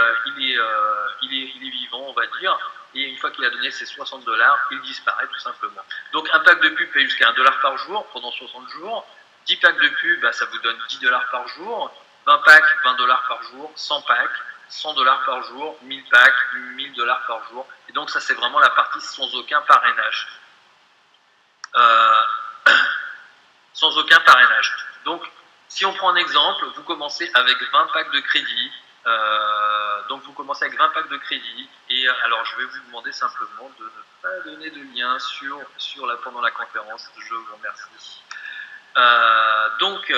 vivant, on va dire. Et une fois qu'il a donné ses 60 dollars, il disparaît tout simplement. Donc, un pack de pub paye jusqu'à 1 dollar par jour pendant 60 jours. 10 packs de pub, ça vous donne 10 dollars par jour. 20 packs, 20 dollars par jour. 100 packs, 100 dollars par jour. 1000 packs, 1000 dollars par jour. Et donc ça, c'est vraiment la partie sans aucun parrainage. Sans aucun parrainage. Donc, si on prend un exemple, vous commencez avec 20 packs de crédit. Donc, vous commencez avec 20 packs de crédit. Et alors, je vais vous demander simplement de ne pas donner de lien pendant la conférence. Je vous remercie. Donc,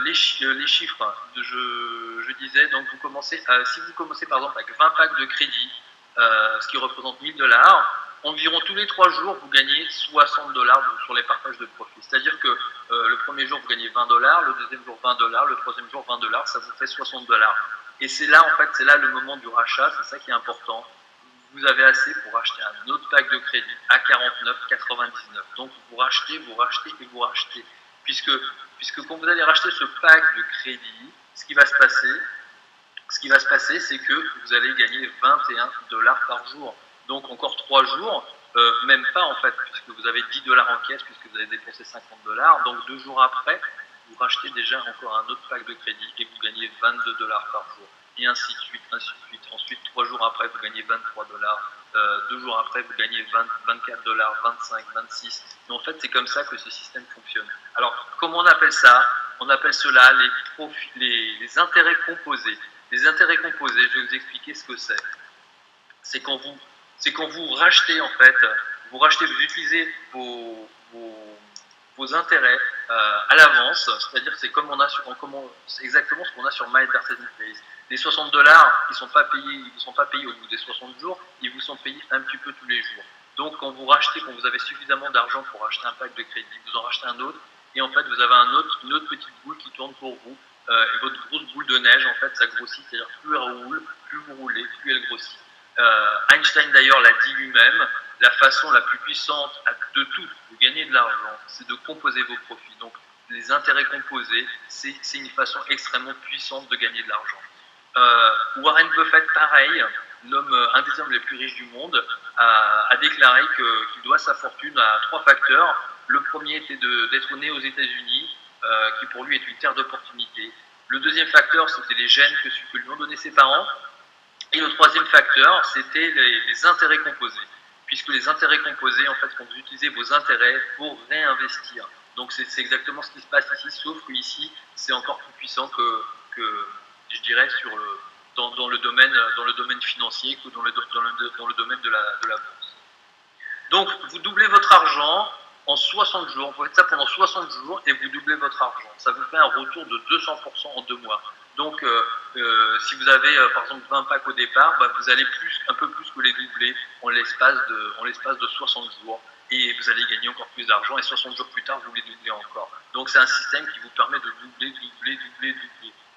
les chiffres, je disais, donc si vous commencez par exemple avec 20 packs de crédit, ce qui représente 1000 dollars, environ tous les 3 jours, vous gagnez 60 dollars sur les partages de profit. C'est-à-dire que le premier jour, vous gagnez 20 dollars, le deuxième jour, 20 dollars, le troisième jour, 20 dollars, ça vous fait 60 dollars. Et c'est là, en fait, c'est là le moment du rachat, c'est ça qui est important. Vous avez assez pour acheter un autre pack de crédit à 49,99. Donc, vous rachetez et vous rachetez. Puisque quand vous allez racheter ce pack de crédit, ce qui va se passer, c'est que vous allez gagner 21 dollars par jour. Donc encore 3 jours, même pas en fait, puisque vous avez 10 dollars en caisse, puisque vous avez dépensé 50 dollars. Donc 2 jours après, vous rachetez déjà encore un autre pack de crédit et vous gagnez 22 dollars par jour. Et ainsi de suite, ainsi de suite. Ensuite, 3 jours après, vous gagnez 23 dollars. 2 jours après, vous gagnez 24 dollars, 25, 26. Et en fait, c'est comme ça que ce système fonctionne. Alors, comment on appelle ça? On appelle cela les intérêts composés. Les intérêts composés, je vais vous expliquer ce que c'est. C'est quand vous rachetez, en fait, vous utilisez vos intérêts à l'avance, c'est-à-dire que c'est c'est exactement ce qu'on a sur My Mercedes Place. Les 60 dollars, ils ne sont pas payés au bout des 60 jours, ils vous sont payés un petit peu tous les jours. Donc quand vous avez suffisamment d'argent pour acheter un pack de crédit, vous en rachetez un autre, et en fait vous avez une autre petite boule qui tourne pour vous, et votre grosse boule de neige, en fait, ça grossit, c'est-à-dire plus elle roule, plus vous roulez, plus elle grossit. Einstein d'ailleurs l'a dit lui-même, la façon la plus puissante de gagner de l'argent, c'est de composer vos profits. Donc les intérêts composés, c'est une façon extrêmement puissante de gagner de l'argent. Warren Buffett, pareil, un des hommes les plus riches du monde, a déclaré qu'il doit sa fortune à 3 facteurs. Le premier était d'être né aux États-Unis, qui pour lui est une terre d'opportunité. Le deuxième facteur, c'était les gènes que lui ont donné ses parents. Et le troisième facteur, c'était les intérêts composés. Puisque les intérêts composés, en fait, quand vous utilisez vos intérêts pour réinvestir. Donc c'est exactement ce qui se passe ici, sauf qu'ici, c'est encore plus puissant que je dirais, dans le domaine financier que dans le domaine de la bourse. Donc, vous doublez votre argent en 60 jours. Vous faites ça pendant 60 jours et vous doublez votre argent. Ça vous fait un retour de 200% en 2 mois. Donc, si vous avez, par exemple, 20 packs au départ, vous allez un peu plus que les doubler en l'espace de 60 jours. Et vous allez gagner encore plus d'argent. Et 60 jours plus tard, vous les doublez encore. Donc, c'est un système qui vous permet de doubler.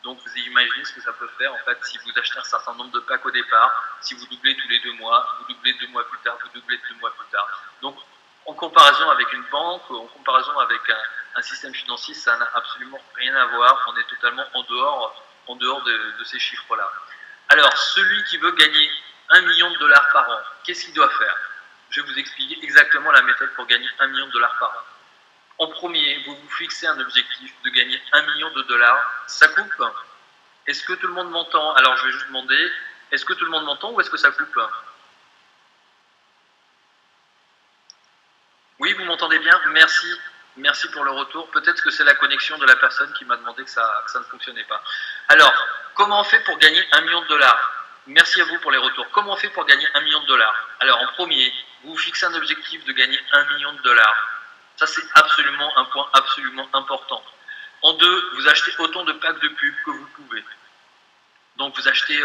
Donc, vous imaginez ce que ça peut faire, en fait, si vous achetez un certain nombre de packs au départ, si vous doublez tous les 2 mois, vous doublez 2 mois plus tard, vous doublez 2 mois plus tard. Donc, en comparaison avec une banque, en comparaison avec un système financier, ça n'a absolument rien à voir. On est totalement en dehors de ces chiffres-là. Alors, celui qui veut gagner 1 million de dollars par an, qu'est-ce qu'il doit faire? Je vais vous expliquer exactement la méthode pour gagner 1 million de dollars par an. En premier, vous vous fixez un objectif de gagner 1 million de dollars. Ça coupe? Est-ce que tout le monde m'entend? Alors, je vais juste demander, est-ce que tout le monde m'entend ou est-ce que ça coupe? Oui, vous m'entendez bien? Merci. Merci pour le retour. Peut-être que c'est la connexion de la personne qui m'a demandé que ça ne fonctionnait pas. Alors, comment on fait pour gagner 1 million de dollars? Merci à vous pour les retours. Comment on fait pour gagner 1 million de dollars? Alors, en premier, vous vous fixez un objectif de gagner 1 million de dollars. Ça, c'est absolument un point absolument important. En deux, vous achetez autant de packs de pub que vous pouvez. Donc vous en achetez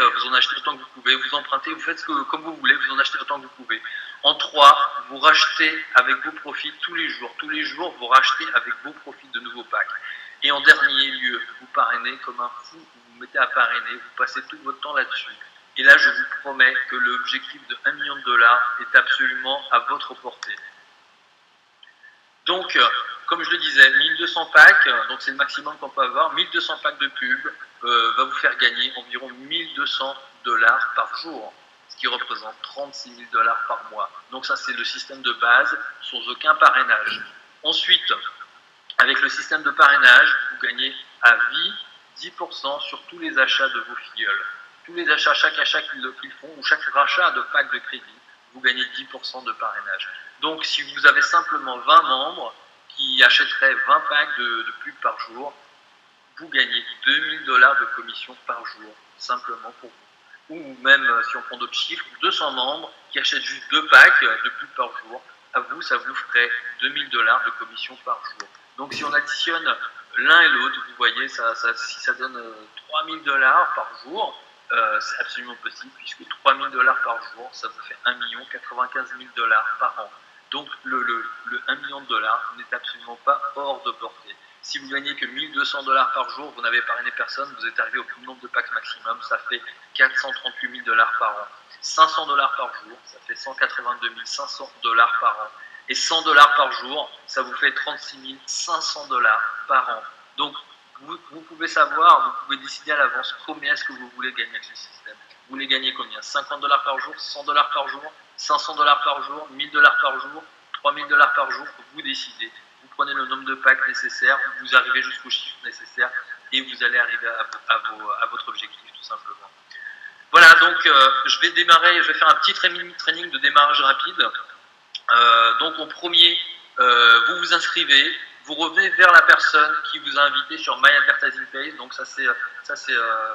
autant que vous pouvez, vous empruntez, vous faites comme vous voulez, vous en achetez autant que vous pouvez. En 3, vous rachetez avec vos profits tous les jours. Tous les jours, vous rachetez avec vos profits de nouveaux packs. Et en dernier lieu, vous parrainez comme un fou, vous vous mettez à parrainer, vous passez tout votre temps là-dessus. Et là, je vous promets que l'objectif de 1 million de dollars est absolument à votre portée. Donc, comme je le disais, 1200 packs, donc c'est le maximum qu'on peut avoir, 1200 packs de pub va vous faire gagner environ 1200 dollars par jour, ce qui représente 36 000 dollars par mois. Donc ça, c'est le système de base, sans aucun parrainage. Ensuite, avec le système de parrainage, vous gagnez à vie 10% sur tous les achats de vos filleuls. Tous les achats, chaque achat qu'ils font, ou chaque rachat de pack de crédit, vous gagnez 10% de parrainage. Donc, si vous avez simplement 20 membres qui achèteraient 20 packs de pub par jour, vous gagnez 2000 dollars de commission par jour, simplement pour vous. Ou même, si on prend d'autres chiffres, 200 membres qui achètent juste 2 packs de pub par jour, à vous, ça vous ferait 2000 dollars de commission par jour. Donc, si on additionne l'un et l'autre, vous voyez, si ça donne 3000 dollars par jour, c'est absolument possible, puisque 3000 dollars par jour, ça vous fait 1 95 000 dollars par an. Donc, le 1 million de dollars n'est absolument pas hors de portée. Si vous gagnez que 1200 dollars par jour, vous n'avez parrainé personne, vous êtes arrivé au nombre de packs maximum, ça fait 438 000 dollars par an. 500 dollars par jour, ça fait 182 500 dollars par an. Et 100 dollars par jour, ça vous fait 36 500 dollars par an. Donc, vous pouvez savoir, vous pouvez décider à l'avance combien est-ce que vous voulez gagner avec ce système. Vous voulez gagner combien? 50 dollars par jour, 100 dollars par jour, 500 dollars par jour, 1000 dollars par jour, 3000 dollars par jour, vous décidez. Vous prenez le nombre de packs nécessaires, vous arrivez jusqu'au chiffre nécessaire et vous allez arriver à votre objectif tout simplement. Voilà, donc je vais faire un petit training de démarrage rapide. Donc en premier, vous vous inscrivez, vous revenez vers la personne qui vous a invité sur My Advertising Page. Donc ça c'est,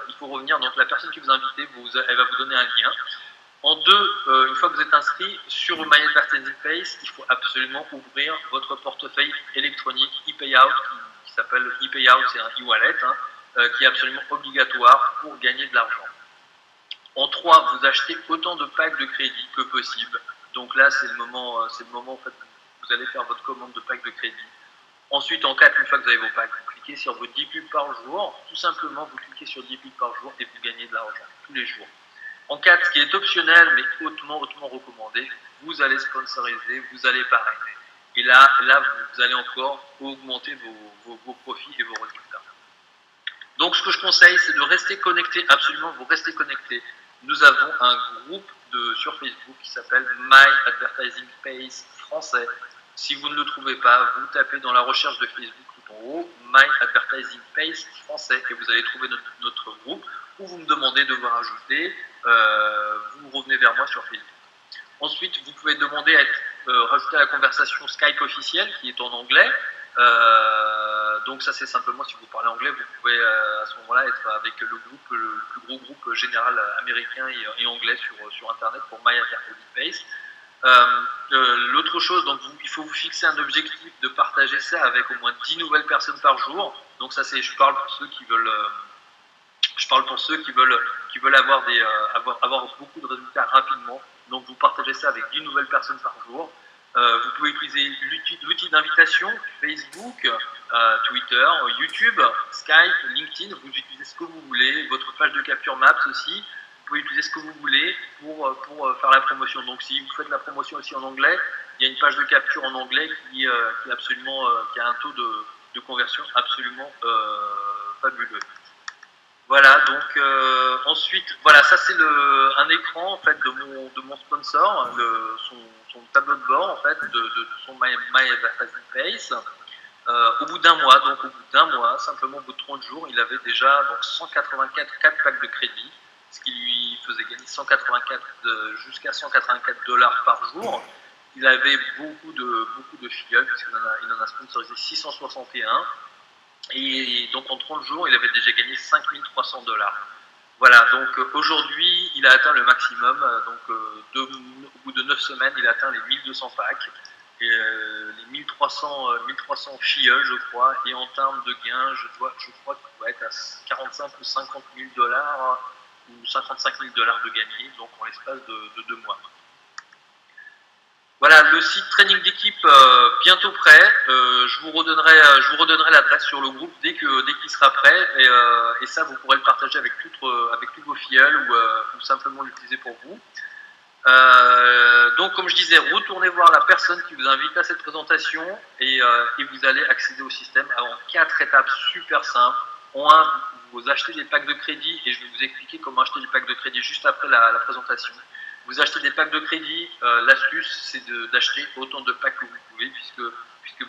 il faut revenir. Donc la personne qui vous a invité, elle va vous donner un lien. En deux, une fois que vous êtes inscrit sur My Advertising Page, il faut absolument ouvrir votre portefeuille électronique ePayout, qui s'appelle ePayout, c'est un e-wallet, qui est absolument obligatoire pour gagner de l'argent. En 3, vous achetez autant de packs de crédit que possible. Donc là, c'est le moment en fait, où vous allez faire votre commande de packs de crédit. Ensuite, en 4, une fois que vous avez vos packs, vous cliquez sur vos 10 pubs par jour. Tout simplement, vous cliquez sur 10 pubs par jour et vous gagnez de l'argent tous les jours. En 4, ce qui est optionnel, mais hautement recommandé, vous allez sponsoriser, vous allez parrainer. Et là vous allez encore augmenter vos profits et vos résultats. Donc, ce que je conseille, c'est de rester connecté, absolument, vous restez connecté. Nous avons un groupe sur Facebook qui s'appelle My Advertising Page français. Si vous ne le trouvez pas, vous tapez dans la recherche de Facebook tout en haut, My Advertising Page français, et vous allez trouver notre groupe, où vous me demandez de vous rajouter, vous revenez vers moi sur Facebook. Ensuite, vous pouvez demander à être rajouté à la conversation Skype officielle, qui est en anglais. Donc ça, c'est simplement, si vous parlez anglais, vous pouvez à ce moment-là être avec le plus gros groupe général américain et anglais sur Internet pour My Advertising Page. L'autre chose, donc il faut vous fixer un objectif de partager ça avec au moins 10 nouvelles personnes par jour. Donc ça, je parle pour ceux qui veulent... avoir beaucoup de résultats rapidement. Donc vous partagez ça avec 10 nouvelles personnes par jour. Vous pouvez utiliser l'outil d'invitation, Facebook, Twitter, YouTube, Skype, LinkedIn. Vous utilisez ce que vous voulez. Votre page de capture Maps aussi. Vous pouvez utiliser ce que vous voulez pour faire la promotion. Donc si vous faites la promotion aussi en anglais, il y a une page de capture en anglais qui a un taux de conversion absolument fabuleux. Voilà, donc ensuite, voilà, ça c'est un écran en fait de mon sponsor, son tableau de bord en fait de son My Advertising Page. Au bout d'un mois, simplement au bout de 30 jours, il avait déjà donc 184 packs de crédit, ce qui lui faisait gagner jusqu'à 184 dollars par jour. Il avait beaucoup de filleuls, puisqu'il en a sponsorisé 661. Et donc en 30 jours, il avait déjà gagné 5300 dollars. Voilà, donc aujourd'hui, il a atteint le maximum. Au bout de 9 semaines, il a atteint les 1200 packs, et, les 1300 filleuls, je crois. Et en termes de gains, je crois qu'il doit être à 45 ou 50 000 dollars ou 55 000 dollars de gagnés, donc en l'espace de 2 mois. Voilà, le site training d'équipe bientôt prêt. Je vous redonnerai l'adresse sur le groupe dès qu'il sera prêt. Et ça, vous pourrez le partager avec tous vos filleuls ou simplement l'utiliser pour vous. Donc, comme je disais, retournez voir la personne qui vous invite à cette présentation et vous allez accéder au système en 4 étapes super simples. En 1, vous achetez des packs de crédit et je vais vous expliquer comment acheter des packs de crédit juste après la présentation. Vous achetez des packs de crédit, l'astuce c'est d'acheter autant de packs que vous pouvez puisque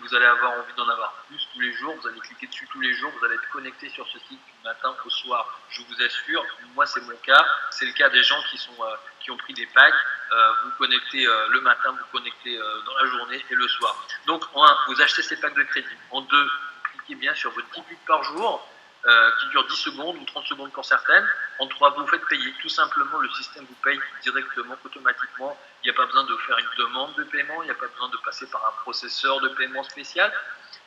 vous allez avoir envie d'en avoir plus tous les jours, vous allez cliquer dessus tous les jours, vous allez être connecté sur ce site du matin au soir. Je vous assure, moi c'est mon cas, c'est le cas des gens qui ont pris des packs, vous connectez le matin, vous connectez dans la journée et le soir. Donc en 1, vous achetez ces packs de crédit. En 2, vous cliquez bien sur votre 10 buts par jour, qui dure 10 secondes ou 30 secondes pour certaines. En 3, vous faites payer. Tout simplement, le système vous paye directement, automatiquement. Il n'y a pas besoin de faire une demande de paiement, il n'y a pas besoin de passer par un processeur de paiement spécial.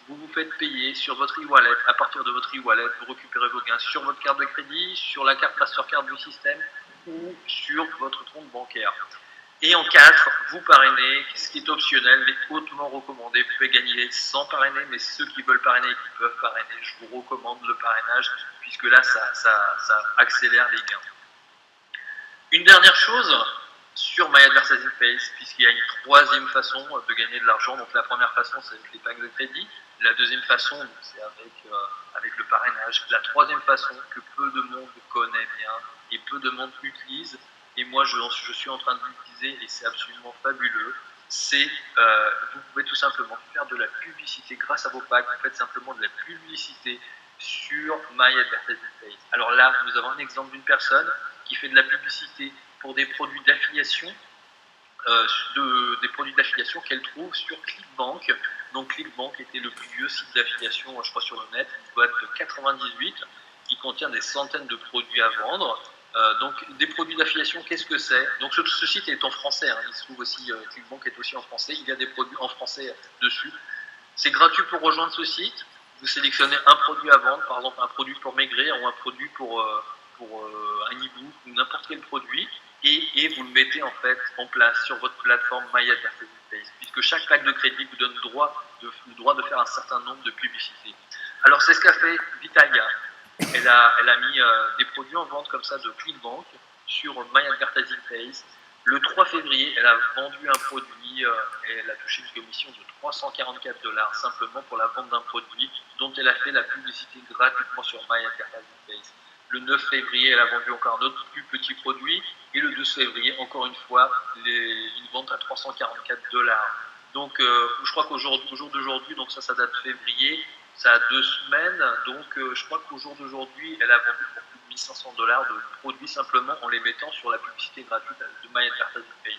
Vous vous faites payer sur votre e-wallet. À partir de votre e-wallet, vous récupérez vos gains sur votre carte de crédit, sur la carte Mastercard du système ou sur votre compte bancaire. Et en 4, vous parrainez, ce qui est optionnel, mais hautement recommandé. Vous pouvez gagner sans parrainer, mais ceux qui veulent parrainer et qui peuvent parrainer, je vous recommande le parrainage, puisque là, ça accélère les gains. Une dernière chose sur My Advertising Pays, puisqu'il y a une troisième façon de gagner de l'argent. Donc la première façon, c'est avec les packs de crédit. La deuxième façon, c'est avec le parrainage. La troisième façon, que peu de monde connaît bien et peu de monde utilise, et moi je suis en train de l'utiliser et c'est absolument fabuleux, c'est vous pouvez tout simplement faire de la publicité grâce à vos packs. Vous faites simplement de la publicité sur My Advertising Pays. Alors là, nous avons un exemple d'une personne qui fait de la publicité pour des produits d'affiliation, des produits d'affiliation qu'elle trouve sur ClickBank. Donc ClickBank était le plus vieux site d'affiliation, je crois, sur le net, une boîte de 98 qui contient des centaines de produits à vendre. Donc des produits d'affiliation, qu'est-ce que c'est? Donc ce site est en français, hein, il se trouve aussi, ClickBank est aussi en français, il y a des produits en français dessus. C'est gratuit pour rejoindre ce site. Vous sélectionnez un produit à vendre, par exemple un produit pour maigrir ou un produit pour un e-book ou n'importe quel produit, et vous le mettez en fait en place sur votre plateforme My Advertising Pays, puisque chaque pack de crédit vous donne le droit de faire un certain nombre de publicités. Alors c'est ce qu'a fait Vitalia. Elle a mis des produits en vente comme ça de ClickBank sur My Advertising Pays. Le 3 février, elle a vendu un produit et elle a touché une commission de 344 $ simplement pour la vente d'un produit dont elle a fait la publicité gratuitement sur My Advertising Pays. Le 9 février, elle a vendu encore un autre plus petit produit. Et le 12 février, encore une fois, une vente à 344 $. Donc, je crois qu'au jour d'aujourd'hui, donc ça date de février, ça a 2 semaines. Donc, je crois qu'au jour d'aujourd'hui, elle a vendu pour plus de 1500 $ de produits simplement en les mettant sur la publicité gratuite de My Advertising Pays.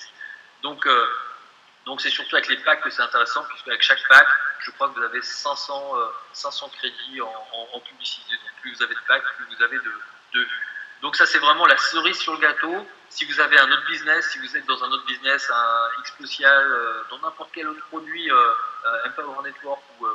Donc c'est surtout avec les packs que c'est intéressant, puisque avec chaque pack, je crois que vous avez 500 crédits en publicité. Donc plus vous avez de packs, plus vous avez de vues. Donc ça, c'est vraiment la cerise sur le gâteau. Si vous avez un autre business, si vous êtes dans un autre business, un X-Social, dans n'importe quel autre produit, Empower Network ou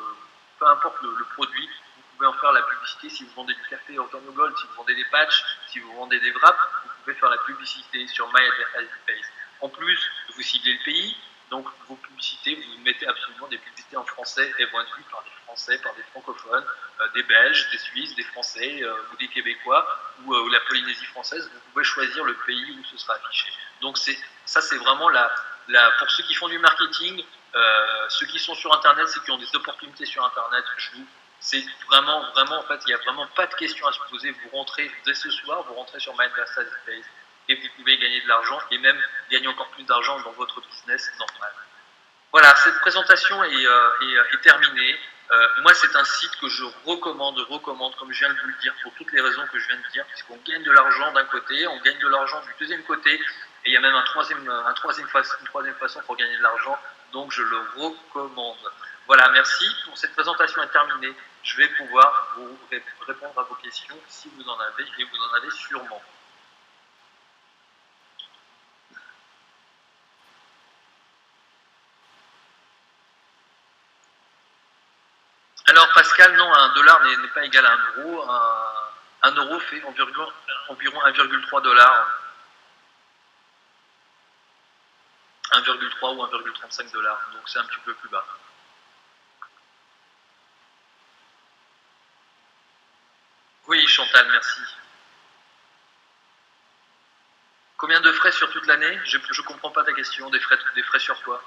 peu importe le produit, vous pouvez en faire la publicité. Si vous vendez du café Organogold, si vous vendez des patchs, si vous vendez des wraps, vous pouvez faire la publicité sur My Advertising Pays. En plus, vous ciblez le pays. Donc vos publicités, vous mettez absolument des publicités en français, elles vont être vues par des Français, par des francophones, des Belges, des Suisses, des Français ou des Québécois ou la Polynésie française. Vous pouvez choisir le pays où ce sera affiché. Donc ça c'est vraiment pour ceux qui font du marketing, ceux qui sont sur Internet, ceux qui ont des opportunités sur Internet, c'est vraiment, en fait, il n'y a vraiment pas de questions à se poser. Vous rentrez dès ce soir, vous rentrez sur My Advertising Pays et vous pouvez gagner de l'argent et même gagner encore plus d'argent dans votre business normal. Voilà, cette présentation est terminée. Moi, c'est un site que je recommande, comme je viens de vous le dire, pour toutes les raisons que je viens de dire, puisqu'on gagne de l'argent d'un côté, on gagne de l'argent du deuxième côté, et il y a même une troisième façon pour gagner de l'argent, donc je le recommande. Voilà, merci. Pour cette présentation est terminée. Je vais pouvoir vous répondre à vos questions si vous en avez, et vous en avez sûrement. Alors Pascal, non, un dollar n'est pas égal à un euro. Un euro fait environ 1,3 $. 1,3 ou 1,35 $. Donc c'est un petit peu plus bas. Oui, Chantal, merci. Combien de frais sur toute l'année? Je ne comprends pas ta question. Des frais sur quoi?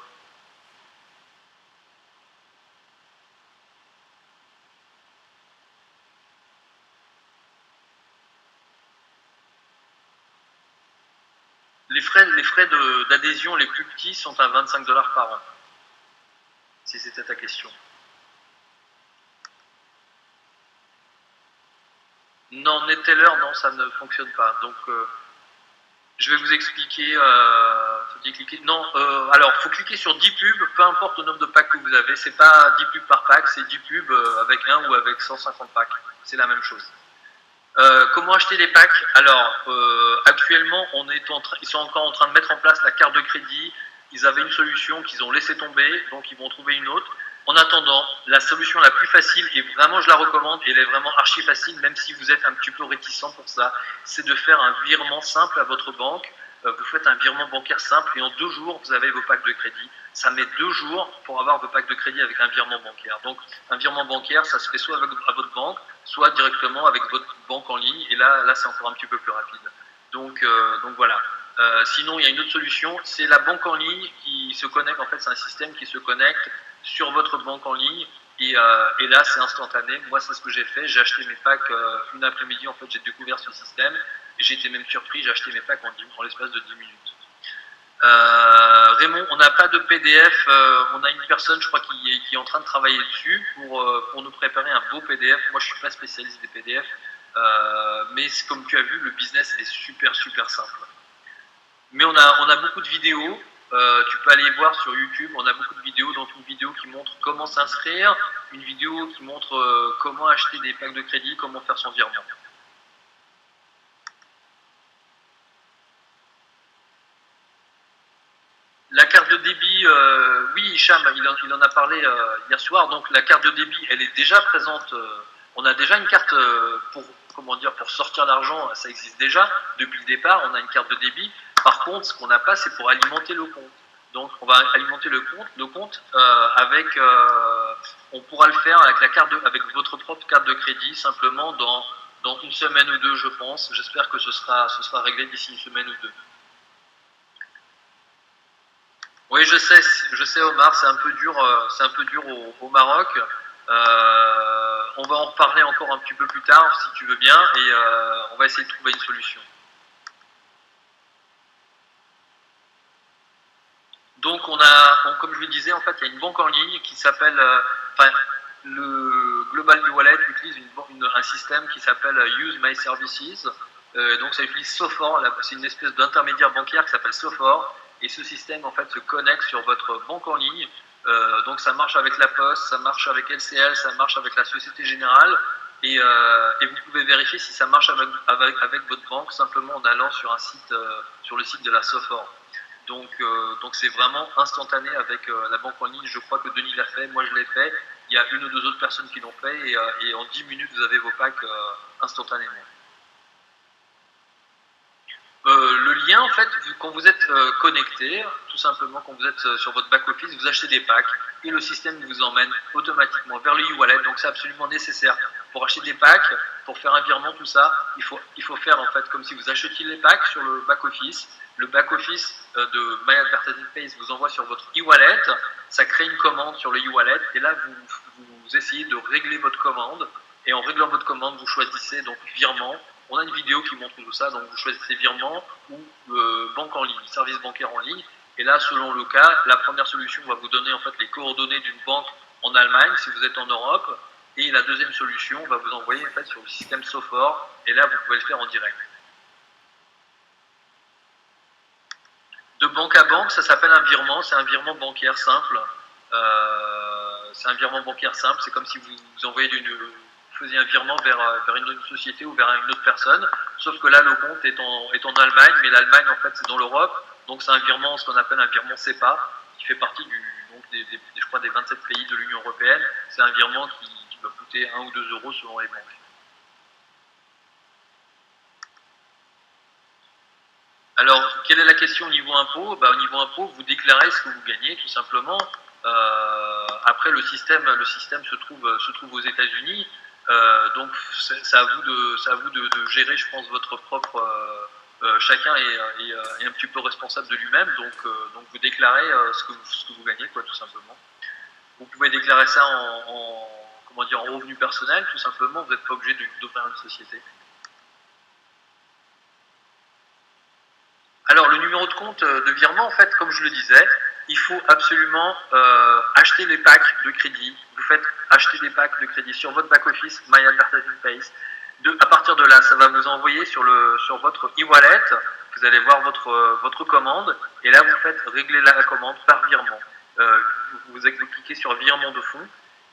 Les frais d'adhésion les plus petits sont à 25 $ par an, si c'était ta question. Non, NetTeller, non, ça ne fonctionne pas. Donc, je vais vous expliquer. Non, alors, il faut cliquer sur 10 pubs, peu importe le nombre de packs que vous avez. C'est pas 10 pubs par pack, c'est 10 pubs avec 1 ou avec 150 packs. C'est la même chose. Comment acheter les packs? Alors, actuellement, ils sont encore en train de mettre en place la carte de crédit. Ils avaient une solution qu'ils ont laissé tomber, donc ils vont trouver une autre. En attendant, la solution la plus facile, et vraiment je la recommande, et elle est vraiment archi facile, même si vous êtes un petit peu réticent pour ça, c'est de faire un virement simple à votre banque. Vous faites un virement bancaire simple et en 2 jours, vous avez vos packs de crédit. Ça met 2 jours pour avoir vos packs de crédit avec un virement bancaire. Donc, un virement bancaire, ça se fait soit à votre banque, soit directement avec votre banque en ligne. Et là c'est encore un petit peu plus rapide. Donc voilà. Sinon, il y a une autre solution, c'est la banque en ligne qui se connecte. En fait, c'est un système qui se connecte sur votre banque en ligne. Et là, c'est instantané. Moi, c'est ce que j'ai fait. J'ai acheté mes packs une après-midi. En fait, j'ai découvert ce système. Et j'ai été même surpris. J'ai acheté mes packs en l'espace de 10 minutes. Raymond, on n'a pas de PDF. On a une personne, je crois, qui est en train de travailler dessus pour nous préparer un beau PDF. Moi, je ne suis pas spécialiste des PDF. Mais comme tu as vu, le business est super, super simple. Mais on a beaucoup de vidéos. Tu peux aller voir sur YouTube, on a beaucoup de vidéos, donc une vidéo qui montre comment s'inscrire, une vidéo qui montre comment acheter des packs de crédit, comment faire son virement. La carte de débit, oui, Hicham, il en a parlé hier soir, donc la carte de débit, elle est déjà présente. On a déjà une carte pour sortir l'argent, ça existe déjà. Depuis le départ, on a une carte de débit. Par contre, ce qu'on n'a pas, c'est pour alimenter le compte. Donc, on va alimenter le compte on pourra le faire avec votre propre carte de crédit, simplement dans une semaine ou deux, je pense. J'espère que ce sera réglé d'ici une semaine ou deux. Oui, je sais, Omar, c'est un peu dur au Maroc. On va en reparler encore un petit peu plus tard, si tu veux bien, et on va essayer de trouver une solution. Donc, comme je le disais, en fait, il y a une banque en ligne qui s'appelle, le Global e-Wallet utilise un système qui s'appelle Use My Services. Donc, ça utilise Sofor, c'est une espèce d'intermédiaire bancaire qui s'appelle Sofor, et ce système, en fait, se connecte sur votre banque en ligne. Donc, ça marche avec la Poste, ça marche avec LCL, ça marche avec la Société Générale, et vous pouvez vérifier si ça marche avec votre banque simplement en allant sur sur le site de la Sofor. Donc c'est vraiment instantané avec la banque en ligne. Je crois que Denis l'a fait, moi je l'ai fait. Il y a une ou deux autres personnes qui l'ont fait et en 10 minutes vous avez vos packs instantanément. Le lien, en fait, quand vous êtes connecté, tout simplement quand vous êtes sur votre back-office, vous achetez des packs et le système vous emmène automatiquement vers le e-wallet. Donc c'est absolument nécessaire. Pour acheter des packs, pour faire un virement, tout ça, il faut faire en fait comme si vous achetiez les packs sur le back-office. Le back-office de My Advertising Pays vous envoie sur votre e-wallet. Ça crée une commande sur le e-wallet et là vous essayez de régler votre commande. Et en réglant votre commande, vous choisissez donc virement. On a une vidéo qui montre tout ça, donc vous choisissez virement ou banque en ligne, service bancaire en ligne. Et là, selon le cas, la première solution va vous donner en fait les coordonnées d'une banque en Allemagne si vous êtes en Europe. Et la deuxième solution va vous envoyer en fait sur le système Sofor. Et là, vous pouvez le faire en direct. De banque à banque, ça s'appelle un virement. C'est un virement bancaire simple. C'est comme si vous envoyez faisiez un virement vers une autre société ou vers une autre personne, sauf que là le compte est en Allemagne, mais l'Allemagne en fait c'est dans l'Europe, donc c'est un virement, ce qu'on appelle un virement SEPA, qui fait partie je crois des 27 pays de l'Union Européenne. C'est un virement qui va coûter 1 ou 2 euros selon les banques. Alors, quelle est la question au niveau impôt? Au niveau impôt, vous déclarez ce que vous gagnez, tout simplement. Après, le système se trouve aux États-Unis. Donc, c'est à vous de gérer, je pense, votre propre. Chacun est un petit peu responsable de lui-même. Donc, vous déclarez ce que vous gagnez, quoi, tout simplement. Vous pouvez déclarer ça en revenu personnel, tout simplement. Vous n'êtes pas obligé d'ouvrir une société. Alors, le numéro de compte de virement, en fait, comme je le disais, il faut absolument acheter les packs de crédit. Vous faites acheter des packs de crédit sur votre back-office, My Advertising Base. À partir de là, ça va vous envoyer sur votre e-wallet. Vous allez voir votre commande. Et là, vous faites régler la commande par virement. Vous cliquez sur virement de fonds.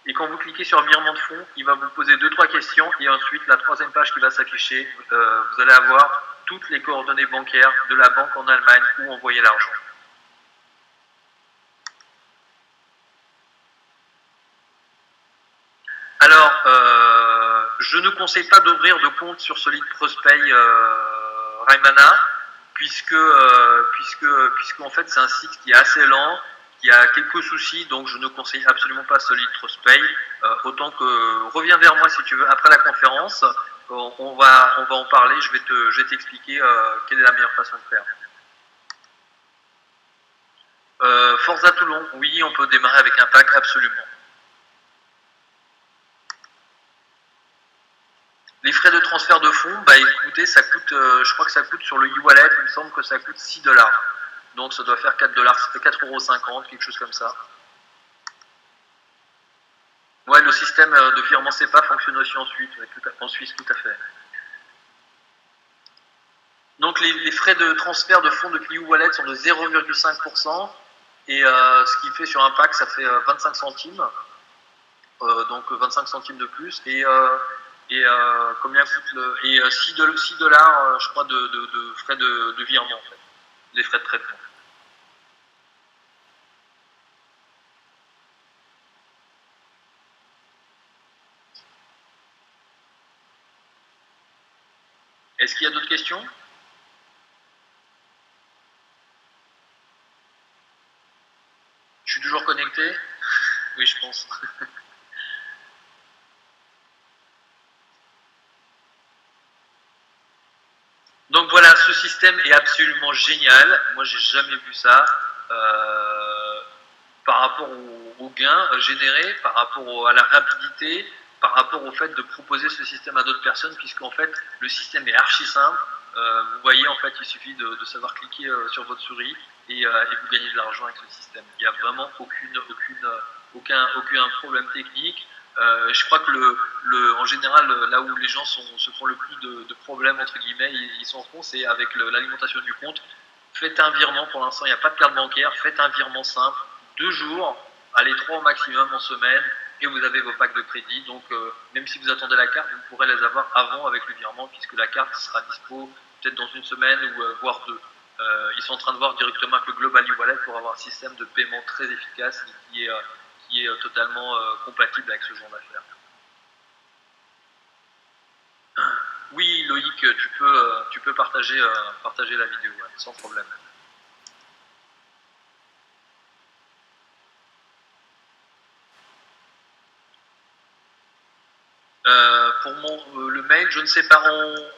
Et quand vous cliquez sur virement de fonds, il va vous poser 2-3 questions. Et ensuite, la troisième page qui va s'afficher, vous allez avoir toutes les coordonnées bancaires de la banque en Allemagne où envoyer l'argent. Alors, je ne conseille pas d'ouvrir de compte sur Solid Prospay Raimana, puisque en fait c'est un site qui est assez lent, qui a quelques soucis, donc je ne conseille absolument pas Solid Prospay. Autant que reviens vers moi si tu veux après la conférence. On va en parler, je vais t'expliquer quelle est la meilleure façon de faire. Forza Toulon, oui, on peut démarrer avec un pack, absolument. Les frais de transfert de fonds, écoutez, ça coûte, je crois que ça coûte sur le e-wallet, il me semble que ça coûte $6. Donc ça doit faire 4,50 €, quelque chose comme ça. Ouais, le système de virement SEPA fonctionne aussi en Suisse, tout à fait. Donc les frais de transfert de fonds depuis e-wallet sont de 0,5%. Et ce qui fait sur un pack, ça fait 25 centimes. Donc 25 centimes de plus. Et combien coûte et $6, je crois, de frais de virement, en fait. Les frais de traitement. Est-ce qu'il y a d'autres questions? Je suis toujours connecté? Oui, je pense. Donc voilà, ce système est absolument génial. Moi, j'ai jamais vu ça. Par rapport aux gains générés, par rapport à la rapidité, par rapport au fait de proposer ce système à d'autres personnes, puisqu'en fait, le système est archi simple. Vous voyez, en fait, il suffit de savoir cliquer sur votre souris et vous gagnez de l'argent avec ce système. Il n'y a vraiment aucun problème technique. Je crois que en général, là où les gens se font le plus de problèmes, entre guillemets, ils s'en font, c'est avec l'alimentation du compte. Faites un virement, pour l'instant, il n'y a pas de carte bancaire, faites un virement simple, 2 jours, allez 3 au maximum en semaine, et vous avez vos packs de crédit. Donc, même si vous attendez la carte, vous pourrez les avoir avant avec le virement, puisque la carte sera dispo peut-être dans une semaine ou voire 2. Ils sont en train de voir directement avec le Global e-Wallet pour avoir un système de paiement très efficace et qui est totalement compatible avec ce genre d'affaires. Oui, Loïc, tu peux partager la vidéo, ouais, sans problème. Pour le mail, je ne sais pas.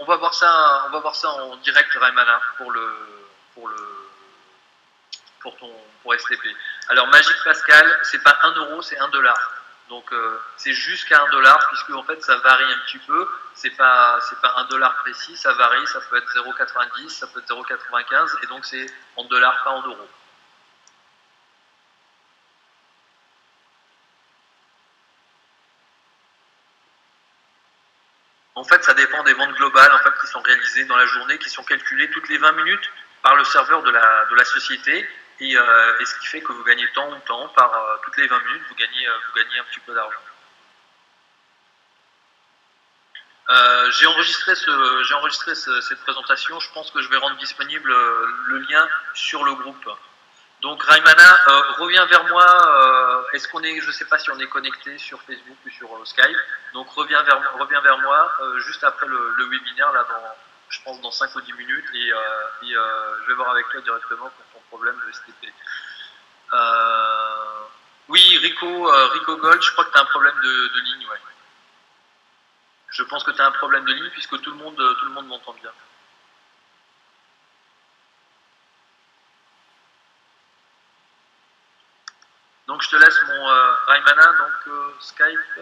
On va voir ça en direct, Raimana, pour STP. Alors Magic Pascal, c'est pas 1 €, c'est $1. Donc c'est jusqu'à $1, puisque en fait ça varie un petit peu. C'est pas $1 précis, ça varie. Ça peut être 0,90, ça peut être 0,95, et donc c'est en dollars, pas en euros. En fait, ça dépend des ventes globales en fait, qui sont réalisées dans la journée, qui sont calculées toutes les 20 minutes par le serveur de la société. Et ce qui fait que vous gagnez tant ou tant par toutes les 20 minutes, vous gagnez un petit peu d'argent. J'ai enregistré cette présentation. Je pense que je vais rendre disponible le lien sur le groupe. Donc Raimana, reviens vers moi. Est-ce qu'on est, je ne sais pas si on est connecté sur Facebook ou sur Skype. Donc reviens vers moi juste après le webinaire là je pense dans 5 ou 10 minutes, et je vais voir avec toi directement pour ton problème de STP. Oui, Rico Gold, je crois que tu as un problème de ligne, ouais. Je pense que tu as un problème de ligne puisque tout le monde m'entend bien. Donc je te laisse mon Raimana, donc Skype.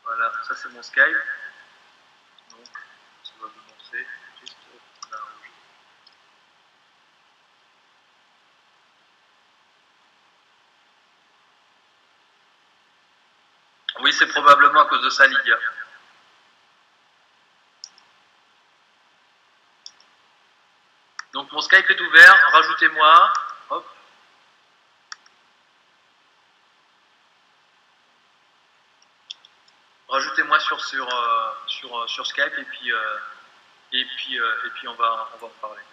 Voilà, ça c'est mon Skype. Donc ça va vous montrer juste là. Oui, c'est probablement à cause de ça, Lydia. Donc mon Skype est ouvert, rajoutez-moi. Hop. Rajoutez-moi sur Skype et puis on va en parler.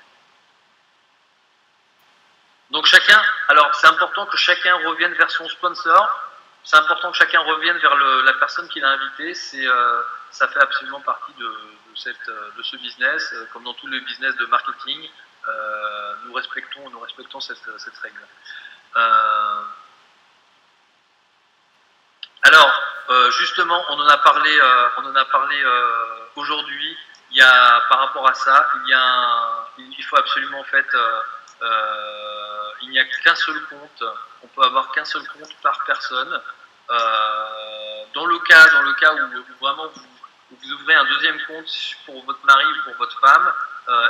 Donc chacun, alors c'est important que chacun revienne vers son sponsor. C'est important que chacun revienne vers la personne qu'il a invitée. Ça fait absolument partie de ce business, comme dans tous les business de marketing. Nous respectons cette règle. Alors, justement, on en a parlé aujourd'hui. Par rapport à ça, il faut absolument en fait, il n'y a qu'un seul compte. On peut avoir qu'un seul compte par personne. Dans le cas où vraiment vous ouvrez un deuxième compte pour votre mari ou pour votre femme,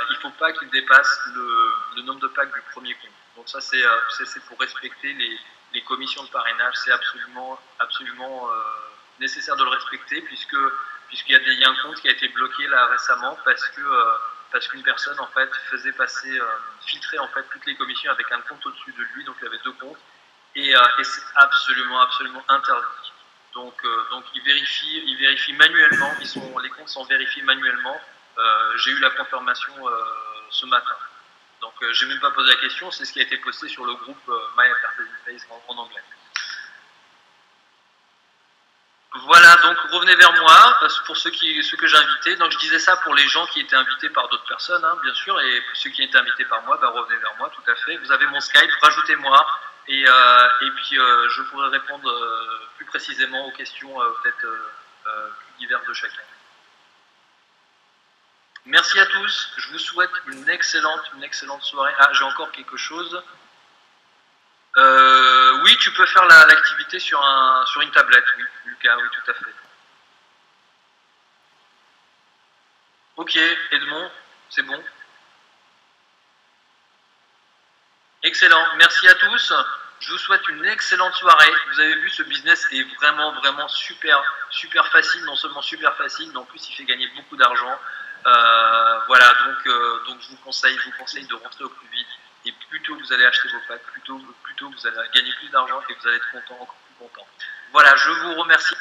il ne faut pas qu'il dépasse le nombre de packs du premier compte. Donc ça, c'est pour respecter les commissions de parrainage. C'est absolument nécessaire de le respecter puisqu'il y a un compte qui a été bloqué là récemment parce qu'une personne en fait filtrait en fait toutes les commissions avec un compte au-dessus de lui, donc il avait deux comptes, et c'est absolument interdit. Donc ils vérifient manuellement, les comptes sont vérifiés manuellement. J'ai eu la confirmation ce matin. Donc j'ai même pas posé la question, c'est ce qui a été posté sur le groupe My Advertising Place en anglais. Voilà, donc revenez vers moi pour ceux que j'ai invités. Donc je disais ça pour les gens qui étaient invités par d'autres personnes, hein, bien sûr, et pour ceux qui étaient invités par moi, revenez vers moi, tout à fait. Vous avez mon Skype, rajoutez-moi, et puis je pourrai répondre plus précisément aux questions peut-être plus diverses de chacun. Merci à tous, je vous souhaite une excellente soirée. Ah, j'ai encore quelque chose. Oui, tu peux faire l'activité sur une tablette, oui, Lucas, oui, tout à fait. Ok, Edmond, c'est bon. Excellent, merci à tous. Je vous souhaite une excellente soirée. Vous avez vu, ce business est vraiment super facile, non seulement super facile, mais en plus il fait gagner beaucoup d'argent. Voilà, donc je vous conseille de rentrer au plus vite. Et plus tôt vous allez acheter vos packs, plus tôt vous allez gagner plus d'argent et vous allez être encore plus content. Voilà, je vous remercie.